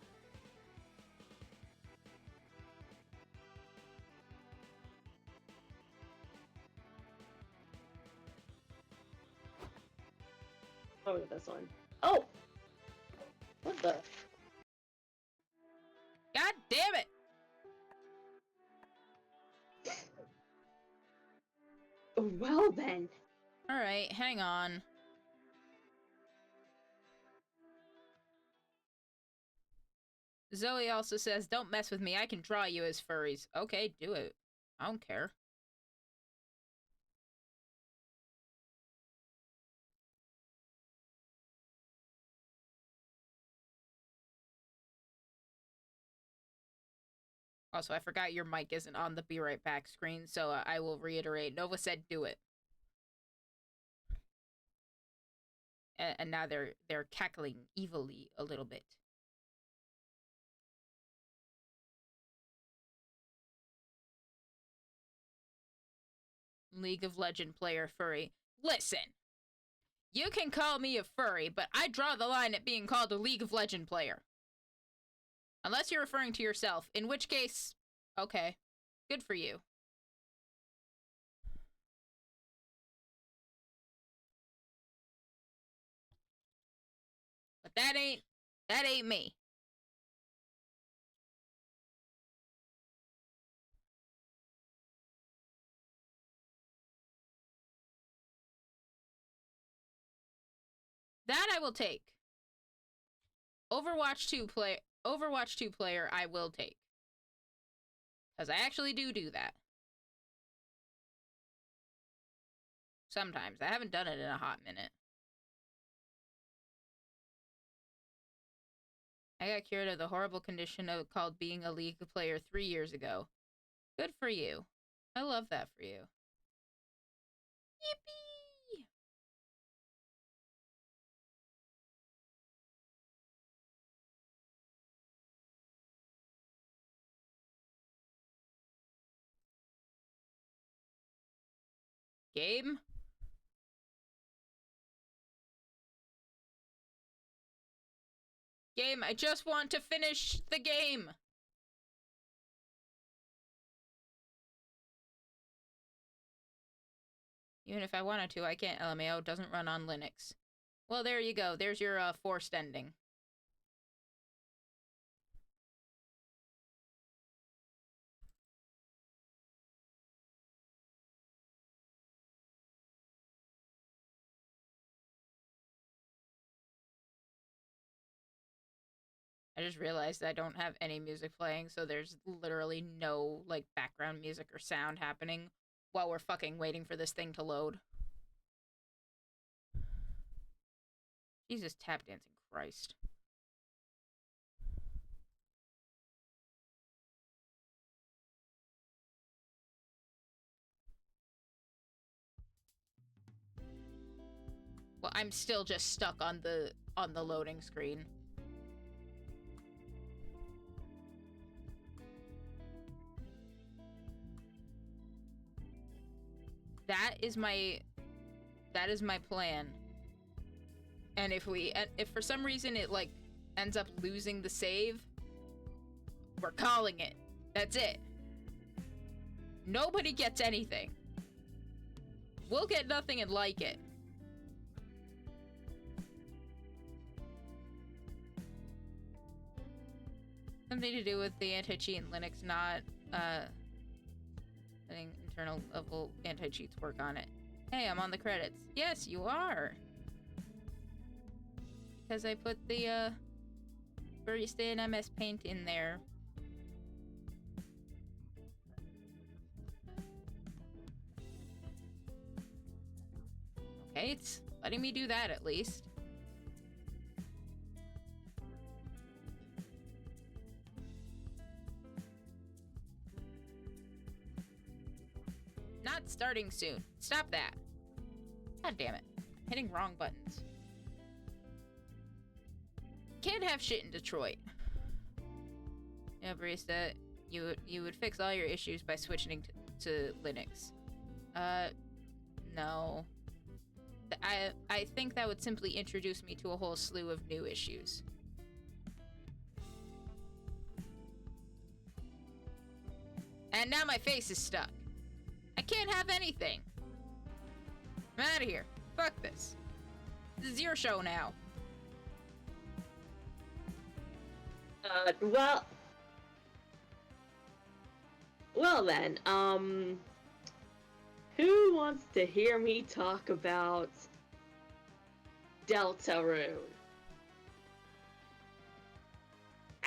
Oh, this one. Oh! What the? God damn it! Well then. Alright, hang on. Zoe also says, don't mess with me, I can draw you as furries. Okay, do it. I don't care. Also, I forgot your mic isn't on the Be Right Back screen, so I will reiterate. Nova said do it. And now they're cackling evilly a little bit. League of Legend player furry. Listen! You can call me a furry, but I draw the line at being called a League of Legend player. Unless you're referring to yourself, in which case, okay. Good for you. But that ain't me. That I will take. Overwatch 2 player I will take. Because I actually do that. Sometimes. I haven't done it in a hot minute. I got cured of the horrible condition called being a League player 3 years ago. Good for you. I love that for you. Yippee! Game? Game, I just want to finish the game! Even if I wanted to, I can't. LMAO doesn't run on Linux. Well, there you go. There's your forced ending. I just realized I don't have any music playing, so there's literally no, like, background music or sound happening while we're fucking waiting for this thing to load. Jesus, tap dancing Christ. Well, I'm still just stuck on the loading screen. That is my plan. And if for some reason it like ends up losing the save, we're calling it. That's it. Nobody gets anything. We'll get nothing and like it. Something to do with the anti-cheat in Linux, not letting internal level anti-cheats work on it. Hey, I'm on the credits. Yes, you are. Because I put the Barista and MS Paint in there. Okay, it's letting me do that at least. Not not starting soon. Stop that. God damn it. Hitting wrong buttons. Can't have shit in Detroit. Yeah, barista, you would fix all your issues by switching to Linux. No. I think that would simply introduce me to a whole slew of new issues. And now my face is stuck. I can't have anything. I'm out of here. Fuck this. This is your show now. Well then, who wants to hear me talk about Deltarune?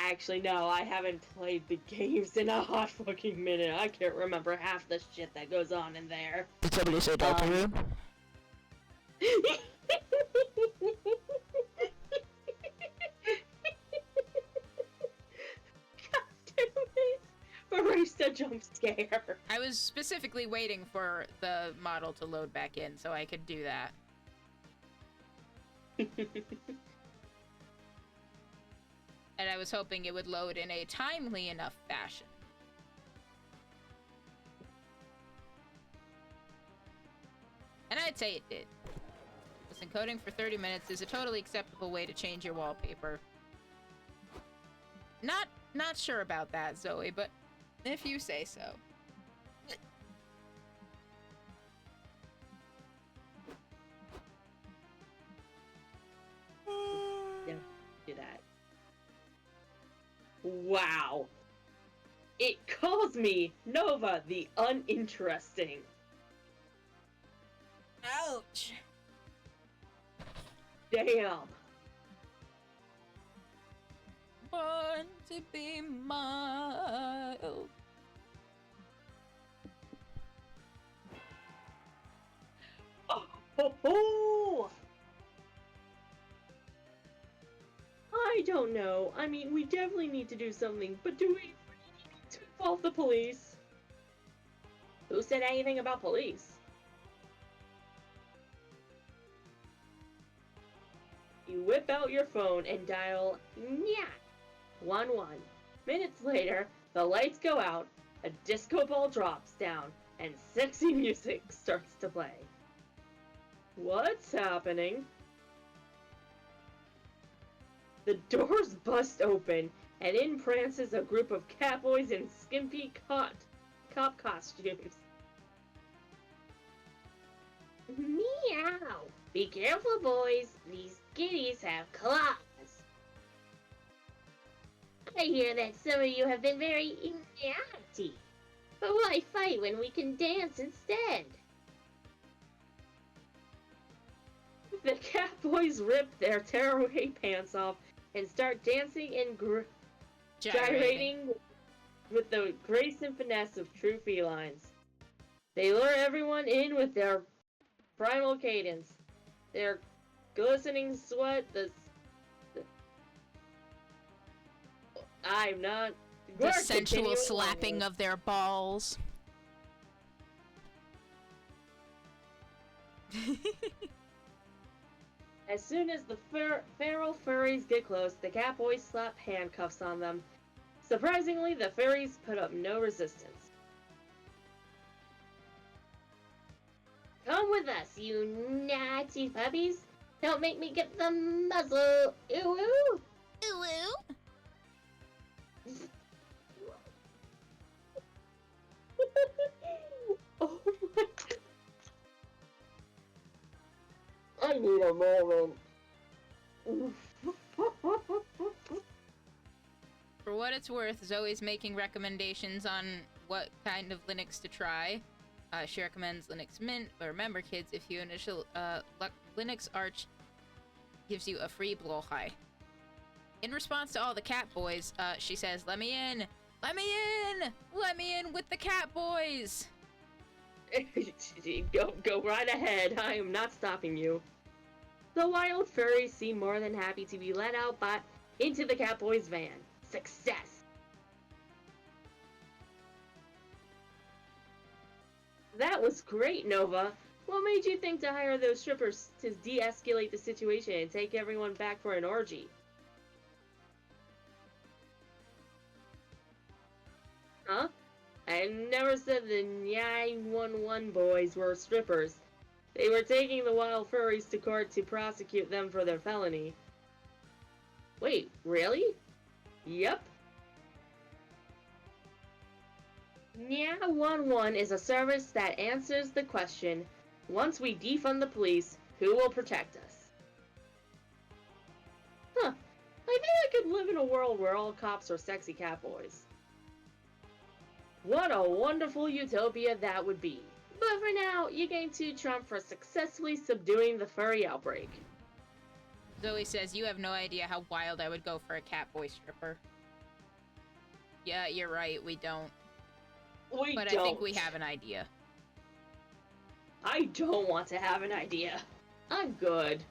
Actually, no, I haven't played the games in a hot fucking minute. I can't remember half the shit that goes on in there. Did somebody say Deltarune? Barista jump scare. I was specifically waiting for the model to load back in so I could do that. And I was hoping it would load in a timely enough fashion. And I'd say it did. This encoding for 30 minutes is a totally acceptable way to change your wallpaper. Not sure about that, Zoe, but if you say so. Yeah, do that. Wow. It calls me Nova the Uninteresting. Ouch. Damn. Born to be mild. Oh. I don't know. I mean, we definitely need to do something, but do we really need to involve the police? Who said anything about police? You whip out your phone and dial Nyak 11. Minutes later, the lights go out, a disco ball drops down, and sexy music starts to play. What's happening? The doors bust open, and in prances a group of catboys in skimpy cop costumes. Meow! Be careful, boys. These kitties have claws. I hear that some of you have been very naughty. But why fight when we can dance instead? The catboys rip their tearaway pants off and start dancing and gyrating with the grace and finesse of true felines. They lure everyone in with their primal cadence, their glistening sweat, I'm not... The sensual slapping of their balls. As soon as the feral furries get close, the catboys slap handcuffs on them. Surprisingly, the furries put up no resistance. Come with us, you naughty puppies. Don't make me get the muzzle. Ooh, ooh. Ooh, ooh. Oh my God. I need a moment. For what it's worth, Zoe's making recommendations on what kind of Linux to try. She recommends Linux Mint, but remember, kids, if you initial Linux Arch gives you a free blowhigh. In response to all the cat boys, she says, "Let me in! Let me in! Let me in with the cat boys!" Go right ahead. I am not stopping you. The wild furries seem more than happy to be let out into the catboys' van. Success! That was great, Nova. What made you think to hire those strippers to de-escalate the situation and take everyone back for an orgy? Huh? I never said the 911 boys were strippers. They were taking the wild furries to court to prosecute them for their felony. Wait, really? Yep. 911 is a service that answers the question, once we defund the police, who will protect us? Huh. I think I could live in a world where all cops are sexy catboys. What a wonderful utopia that would be. But for now, you gain 2 Trump for successfully subduing the furry outbreak. Zoe says, you have no idea how wild I would go for a catboy stripper. Yeah, you're right, we don't. But I think we have an idea. I don't want to have an idea. I'm good.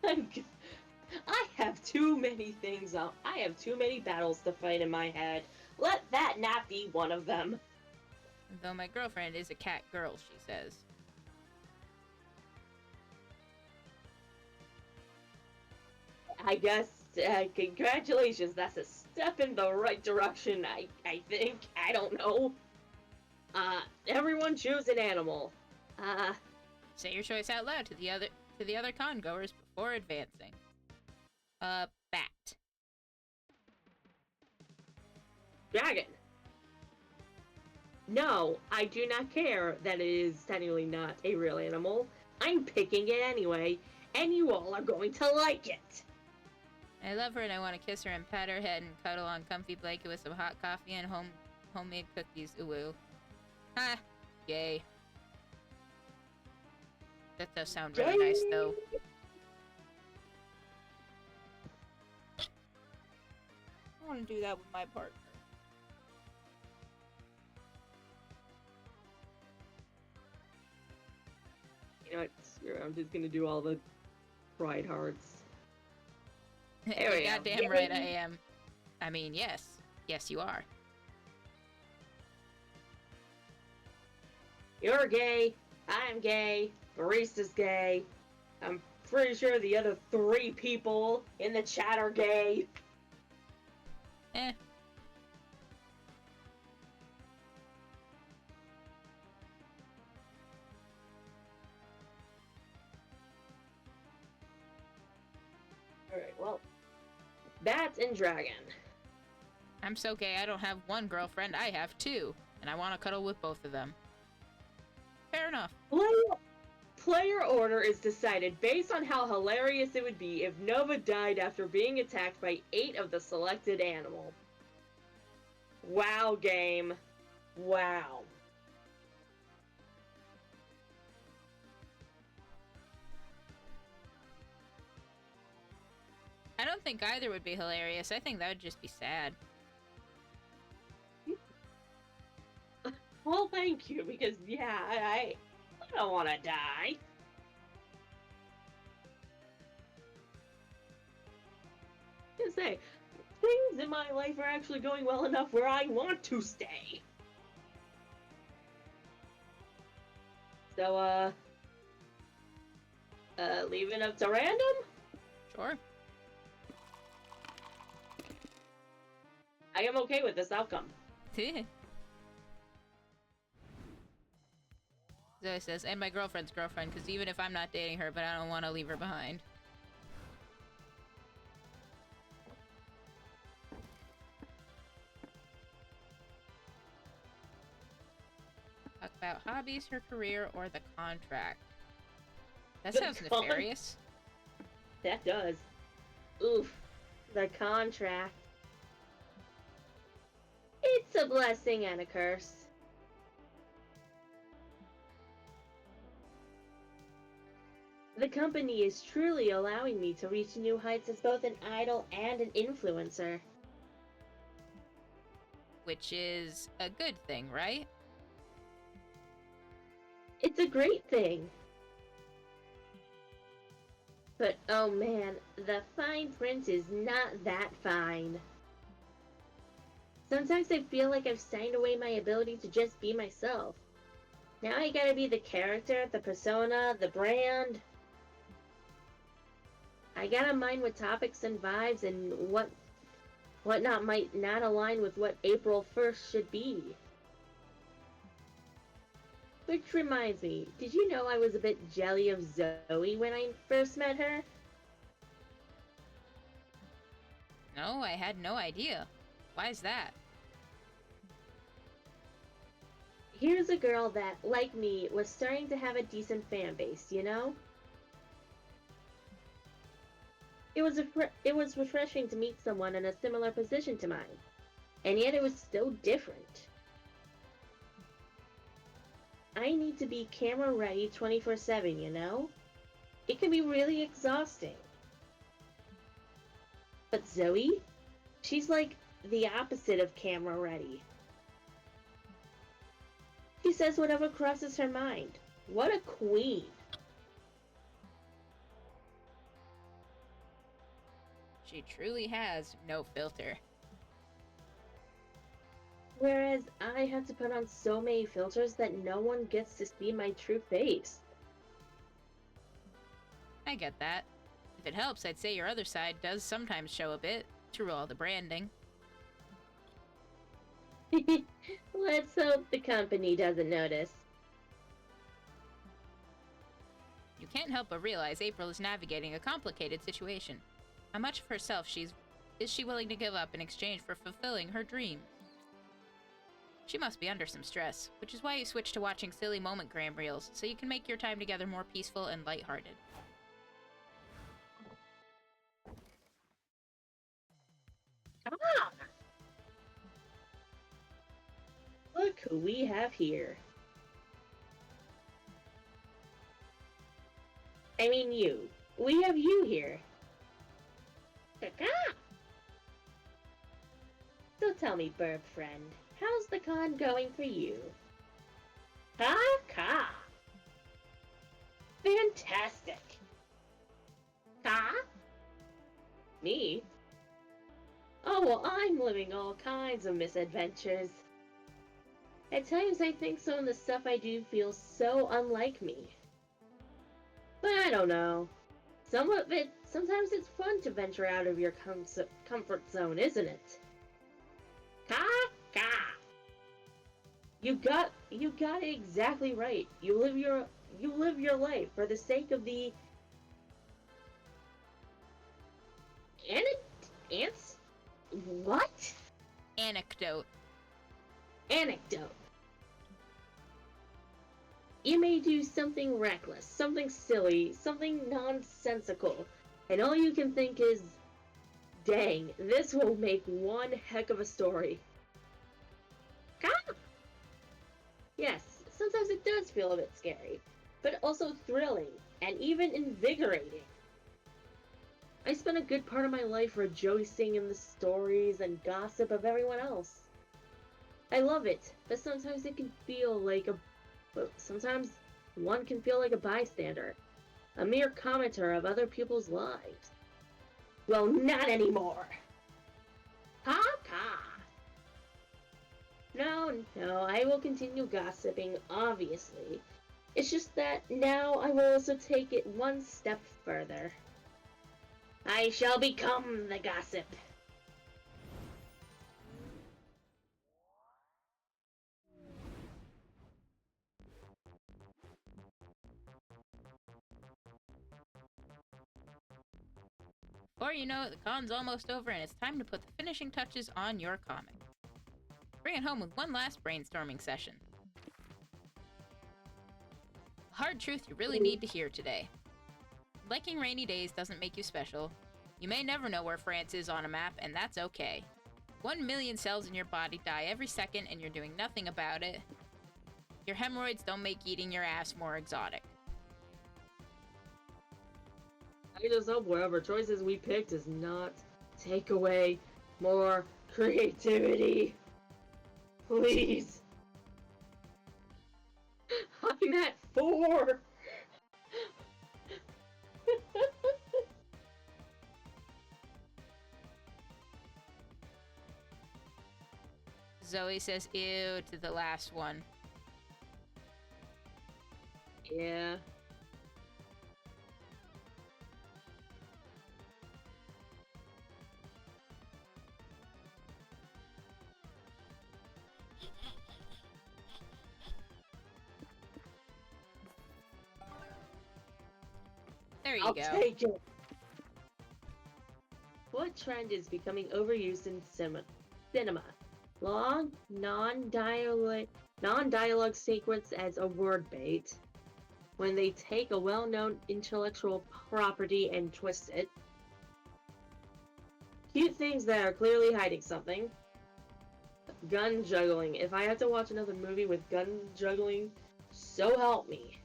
I have too many things on. I have too many battles to fight in my head. Let that not be one of them. Though my girlfriend is a cat girl, she says. I guess, congratulations. That's a step in the right direction, I think. I don't know. Everyone choose an animal. Say your choice out loud to the other congoers before advancing. Bat. Dragon. No, I do not care that it is technically not a real animal. I'm picking it anyway, and you all are going to like it. I love her and I want to kiss her and pat her head and cuddle on comfy blanket with some hot coffee and homemade cookies. Ooh. Ha! Yay. That does sound really nice, though. I want to do that with my partner. You know what? Screw it. I'm just gonna do all the pride hearts. You're goddamn right I am. I mean, yes. Yes, you are. You're gay. I'm gay. Barista's gay. I'm pretty sure the other 3 people in the chat are gay. Eh. Alright, well. Bat and dragon. I'm so gay I don't have one girlfriend, I have 2. And I want to cuddle with both of them. Fair enough. Player order is decided based on how hilarious it would be if Nova died after being attacked by 8 of the selected animal. Wow, game. Wow. I don't think either would be hilarious. I think that would just be sad. Well, thank you, because, yeah, I don't want to die. I was gonna say, things in my life are actually going well enough where I want to stay. So, leave it up to random? Sure. I am okay with this outcome. Zoe says, and my girlfriend's girlfriend, because even if I'm not dating her, but I don't want to leave her behind. Talk about hobbies, her career, or the contract. That sounds nefarious. That does. Oof. The contract. It's a blessing and a curse. The company is truly allowing me to reach new heights as both an idol and an influencer. Which is a good thing, right? It's a great thing. But oh man, the fine print is not that fine. Sometimes I feel like I've signed away my ability to just be myself. Now I gotta be the character, the persona, the brand. I gotta mind what topics and vibes and what not might not align with what April 1st should be. Which reminds me, did you know I was a bit jelly of Zoe when I first met her? No, I had no idea. Why's that? Here's a girl that, like me, was starting to have a decent fan base, you know? It was refreshing to meet someone in a similar position to mine, and yet it was so different. I need to be camera ready 24/7, you know? It can be really exhausting. But Zoe, she's like the opposite of camera ready. She says whatever crosses her mind. What a queen. She truly has no filter. Whereas I have to put on so many filters that no one gets to see my true face. I get that. If it helps, I'd say your other side does sometimes show a bit, through all the branding. Let's hope the company doesn't notice. You can't help but realize April is navigating a complicated situation. How much of herself is she willing to give up in exchange for fulfilling her dream? She must be under some stress, which is why you switched to watching silly moment-gram reels, so you can make your time together more peaceful and lighthearted. Ah! Look who we have here. I mean you. We have you here. Caca! So tell me, burp friend, how's the con going for you? Caca! Fantastic! Ca? Me? Oh, well, I'm living all kinds of misadventures. At times I think some of the stuff I do feels so unlike me. But I don't know. Sometimes it's fun to venture out of your comfort zone, isn't it? Ka! You got it exactly right. You live your life for the sake of the ants. What? Anecdote. Anecdote. You may do something reckless, something silly, something nonsensical, and all you can think is, dang, this will make one heck of a story. Ah! Yes, sometimes it does feel a bit scary, but also thrilling and even invigorating. I spent a good part of my life rejoicing in the stories and gossip of everyone else. I love it, but sometimes it can feel like sometimes one can feel like a bystander, a mere commenter of other people's lives. Well, not anymore. Ha ha. No, I will continue gossiping, obviously. It's just that now I will also take it one step further. I shall become the gossip. Before you know it, the con's almost over and it's time to put the finishing touches on your comic. Bring it home with one last brainstorming session. A hard truth you really need to hear today. Liking rainy days doesn't make you special. You may never know where France is on a map, and that's okay. 1 million cells in your body die every second and you're doing nothing about it. Your hemorrhoids don't make eating your ass more exotic. I just hope whatever choices we pick does not take away more creativity. Please. I'm at 4. Zoe says ew to the last one. Yeah. There you I'll go. take it. What trend is becoming overused in cinema? Long, non-dialogue sequence as a word bait. When they take a well-known intellectual property and twist it. Cute things that are clearly hiding something. Gun juggling. If I have to watch another movie with gun juggling, so help me.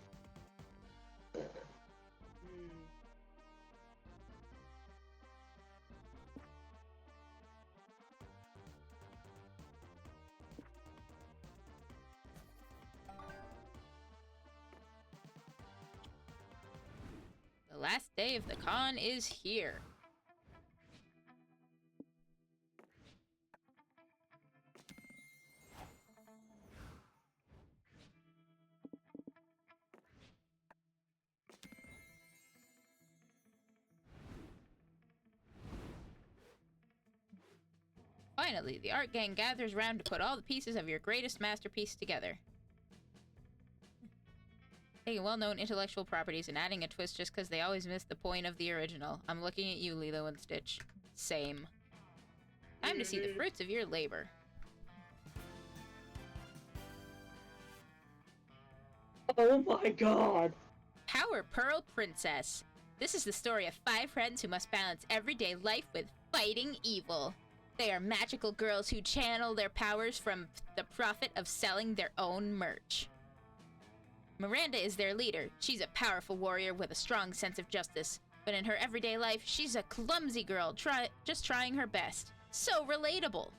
The last day of the con is here. Finally, the art gang gathers round to put all the pieces of your greatest masterpiece together. Taking well-known intellectual properties and adding a twist just because they always miss the point of the original. I'm looking at you, Lilo and Stitch. Same. Time to see the fruits of your labor. Oh my god! Power Pearl Princess. This is the story of 5 friends who must balance everyday life with fighting evil. They are magical girls who channel their powers from the profit of selling their own merch. Miranda is their leader. She's a powerful warrior with a strong sense of justice. But in her everyday life, she's a clumsy girl just trying her best. So relatable.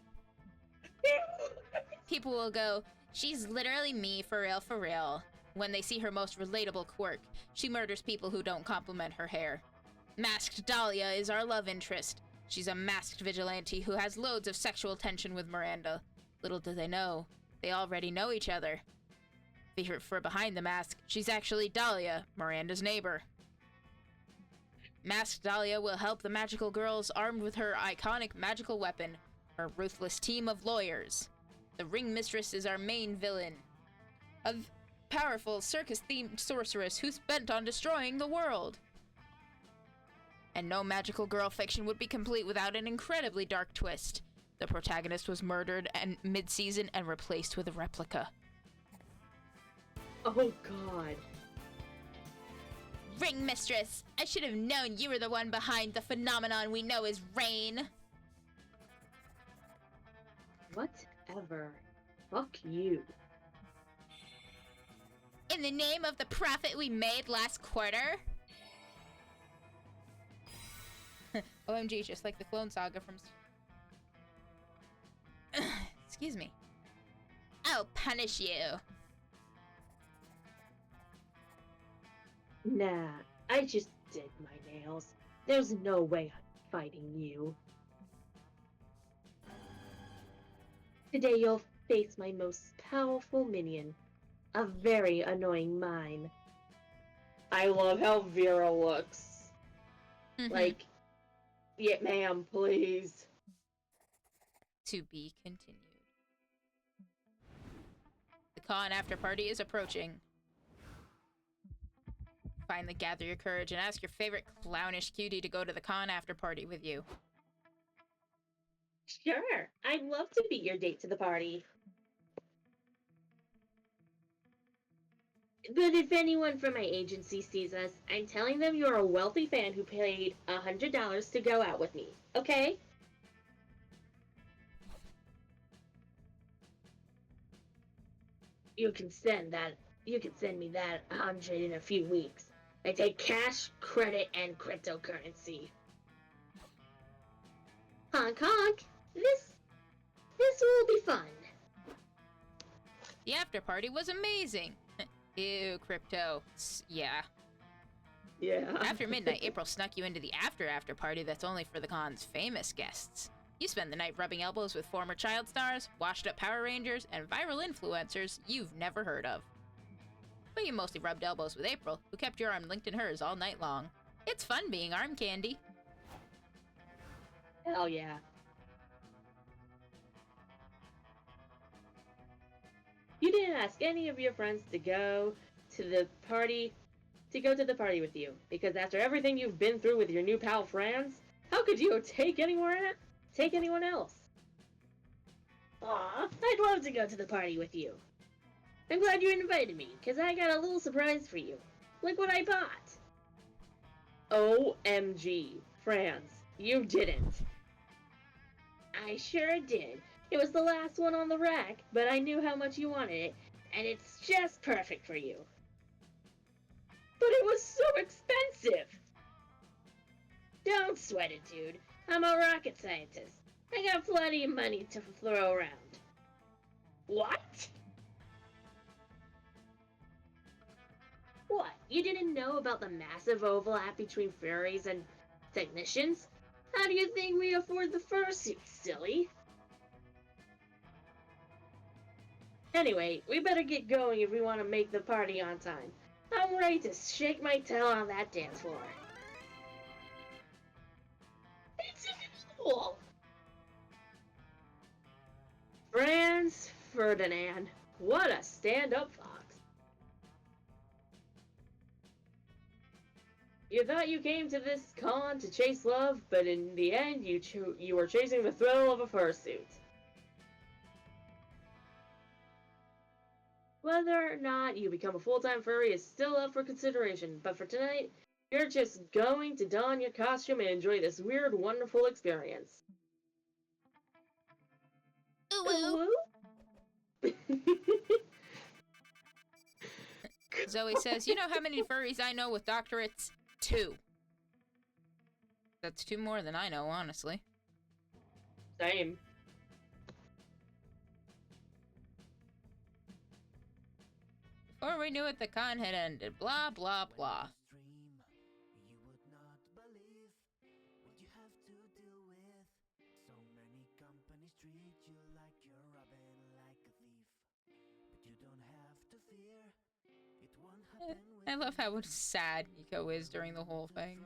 People will go, she's literally me for real, when they see her most relatable quirk. She murders people who don't compliment her hair. Masked Dahlia is our love interest. She's a masked vigilante who has loads of sexual tension with Miranda. Little do they know, they already know each other. For behind the mask, she's actually Dahlia, Miranda's neighbor. Masked Dahlia will help the magical girls armed with her iconic magical weapon, her ruthless team of lawyers. The Ring Mistress is our main villain, a powerful circus-themed sorceress who's bent on destroying the world. And no magical girl fiction would be complete without an incredibly dark twist. The protagonist was murdered mid-season and replaced with a replica. Oh god. Ring Mistress! I should have known you were the one behind the phenomenon we know as rain. Whatever. Fuck you. In the name of the profit we made last quarter? OMG, just like the Clone Saga from... Excuse me. I'll punish you. Nah, I just did my nails. There's no way I'm fighting you. Today you'll face my most powerful minion, a very annoying mime. I love how Vera looks. Like, yeah, ma'am, please. To be continued. The con after party is approaching. Finally gather your courage and ask your favorite clownish cutie to go to the con after party with you. Sure, I'd love to be your date to the party. But if anyone from my agency sees us, I'm telling them you're a wealthy fan who paid $100 to go out with me, okay? You can send me that 100 in a few weeks. I take cash, credit, and cryptocurrency. Honk honk. This will be fun. The after party was amazing. Ew, crypto. Yeah. Yeah. After midnight, April snuck you into the after party that's only for the con's famous guests. You spend the night rubbing elbows with former child stars, washed up Power Rangers, and viral influencers you've never heard of. but you mostly rubbed elbows with April, who kept your arm linked in hers all night long. It's fun being arm candy. Hell yeah. You didn't ask any of your friends to go to the party with you, because after everything you've been through with your new pal Franz, how could you take anyone else? Aw, I'd love to go to the party with you. I'm glad you invited me, because I got a little surprise for you. Look what I bought! OMG, Franz, you didn't. I sure did. It was the last one on the rack, but I knew how much you wanted it, and it's just perfect for you. But it was so expensive! Don't sweat it, dude. I'm a rocket scientist. I got plenty of money to throw around. What? What? You didn't know about the massive overlap between furries and technicians? How do you think we afford the fursuits, silly? Anyway, we better get going if we want to make the party on time. I'm ready to shake my tail on that dance floor. It's cool! Franz Ferdinand, what a stand-up fox. You thought you came to this con to chase love, but in the end you were chasing the thrill of a fursuit. Whether or not you become a full-time furry is still up for consideration, but for tonight, you're just going to don your costume and enjoy this weird, wonderful experience. Ooh. Zoe says, you know how many furries I know with doctorates? 2. That's 2 more than I know, honestly. Same. Before we knew it, the con had ended. Blah, blah, blah. I love how sad Nico is during the whole thing.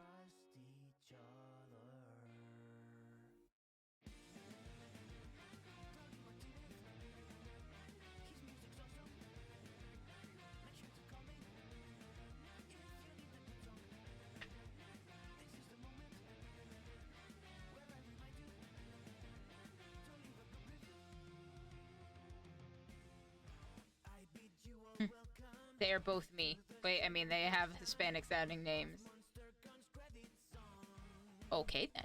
They are both me. Wait, I mean, they have Hispanic sounding names. Okay, then.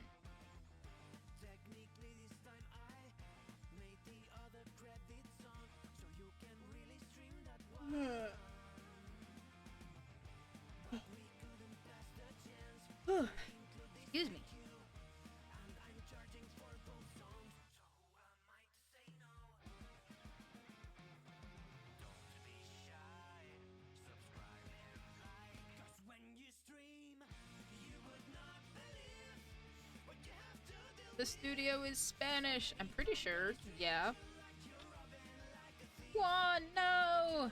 Excuse me. The studio is Spanish. I'm pretty sure. Yeah. Juan, no!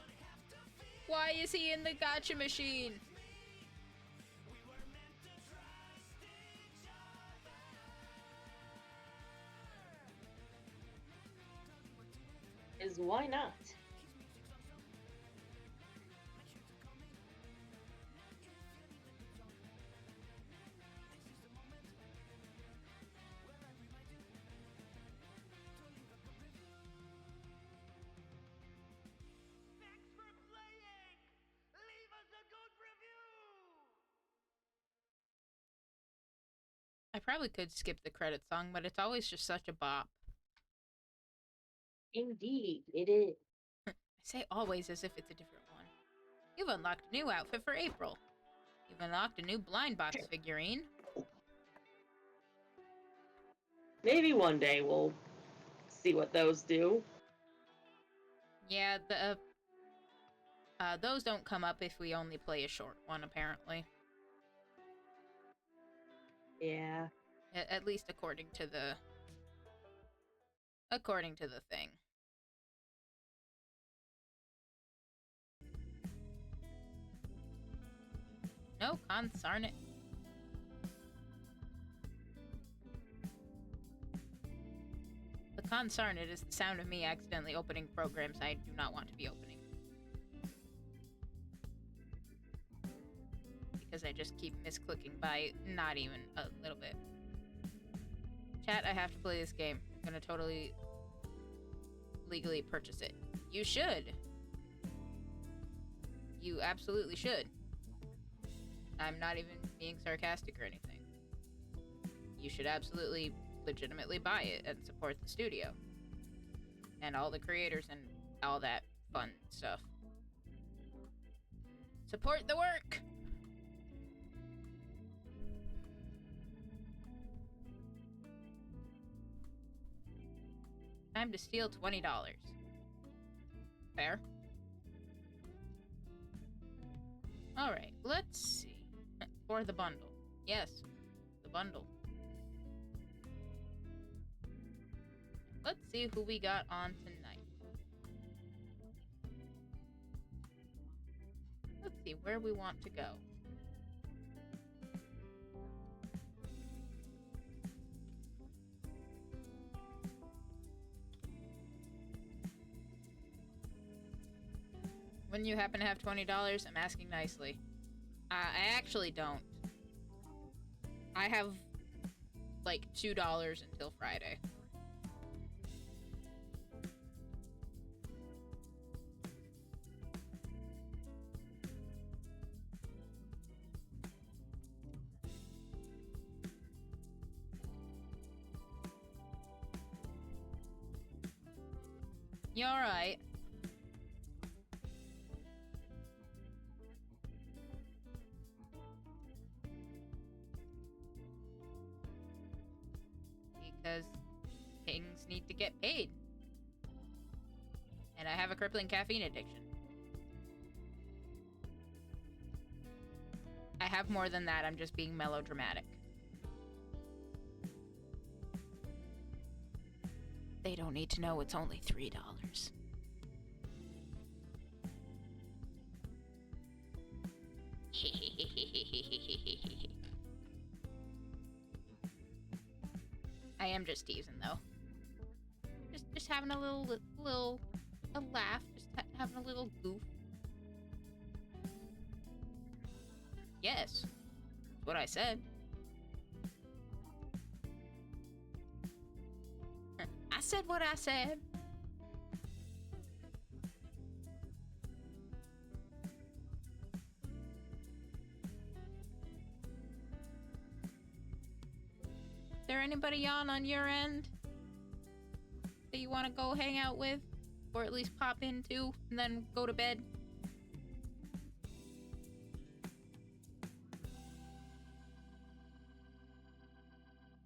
Why is he in the gacha machine? Why not? I probably could skip the credit song, but it's always just such a bop. Indeed, it is. I say always as if it's a different one. You've unlocked a new outfit for April. You've unlocked a new blind box figurine. Maybe one day we'll see what those do. Yeah, those don't come up if we only play a short one, apparently. Yeah. At least according to the thing. No, consarn it. The consarn it is the sound of me accidentally opening programs I do not want to be opening. Because I just keep misclicking by not even a little bit. Chat, I have to play this game. I'm gonna totally legally purchase it. You should. You absolutely should. I'm not even being sarcastic or anything. You should absolutely legitimately buy it and support the studio. And all the creators and all that fun stuff. Support the work! Time to steal $20. Fair. Alright, let's see. For the bundle. Yes, the bundle. Let's see who we got on tonight. Let's see where we want to go. When you happen to have $20, I'm asking nicely. I actually don't. I have like $2 until Friday. You alright? Because things need to get paid. And I have a crippling caffeine addiction. I have more than that, I'm just being melodramatic. They don't need to know it's only $3. I am just teasing though. Just having a little laugh, just having a little goof. Yes, that's what I said. I said what I said. There anybody on your end that you want to go hang out with, or at least pop into and then go to bed?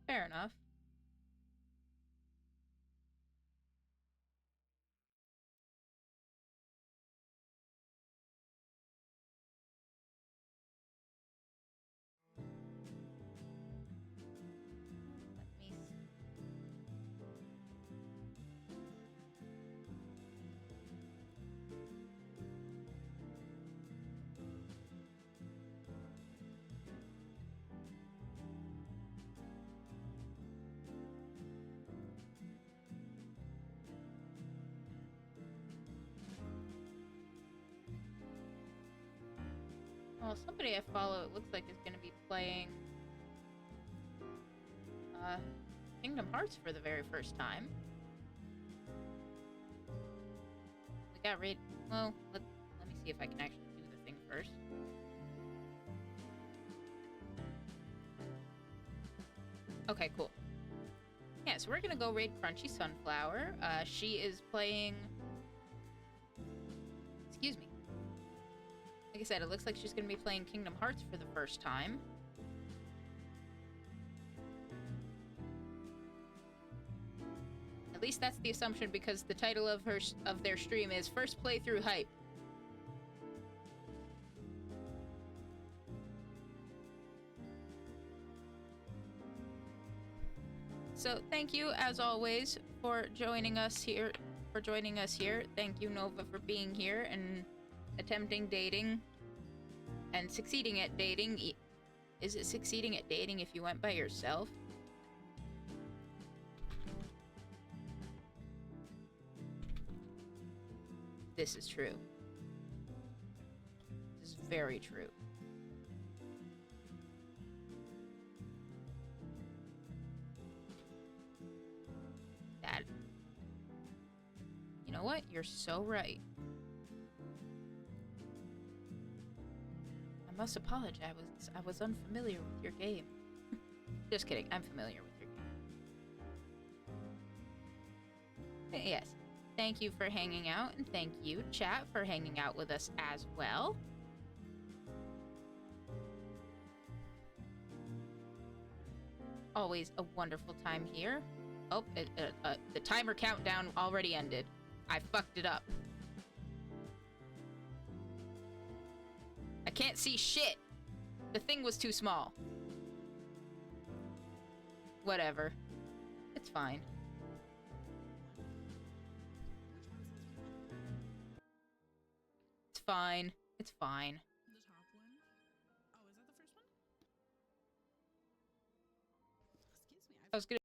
Fair enough. Well, somebody I follow, it looks like, is going to be playing Kingdom Hearts for the very first time. We got raid. Well, let me see if I can actually do the thing first. Okay, cool. Yeah, so we're going to go raid Crunchy Sunflower. She is playing... Excuse me. Like I said, it looks like she's going to be playing Kingdom Hearts for the first time. At least that's the assumption, because the title of their stream is First Playthrough Hype. So thank you, as always, for joining us here. Thank you, Nova, for being here and attempting dating And succeeding at dating... Is it succeeding at dating if you went by yourself? This is true. This is very true. That... You know what? You're so right. I must apologize. I was unfamiliar with your game. Just kidding. I'm familiar with your game. Yes. Thank you for hanging out, and thank you, chat, for hanging out with us as well. Always a wonderful time here. Oh, the timer countdown already ended. I fucked it up. I can't see shit. The thing was too small. Whatever. It's fine. It's fine. It's fine. The top one? Oh, is that the first one? Excuse me. I was gonna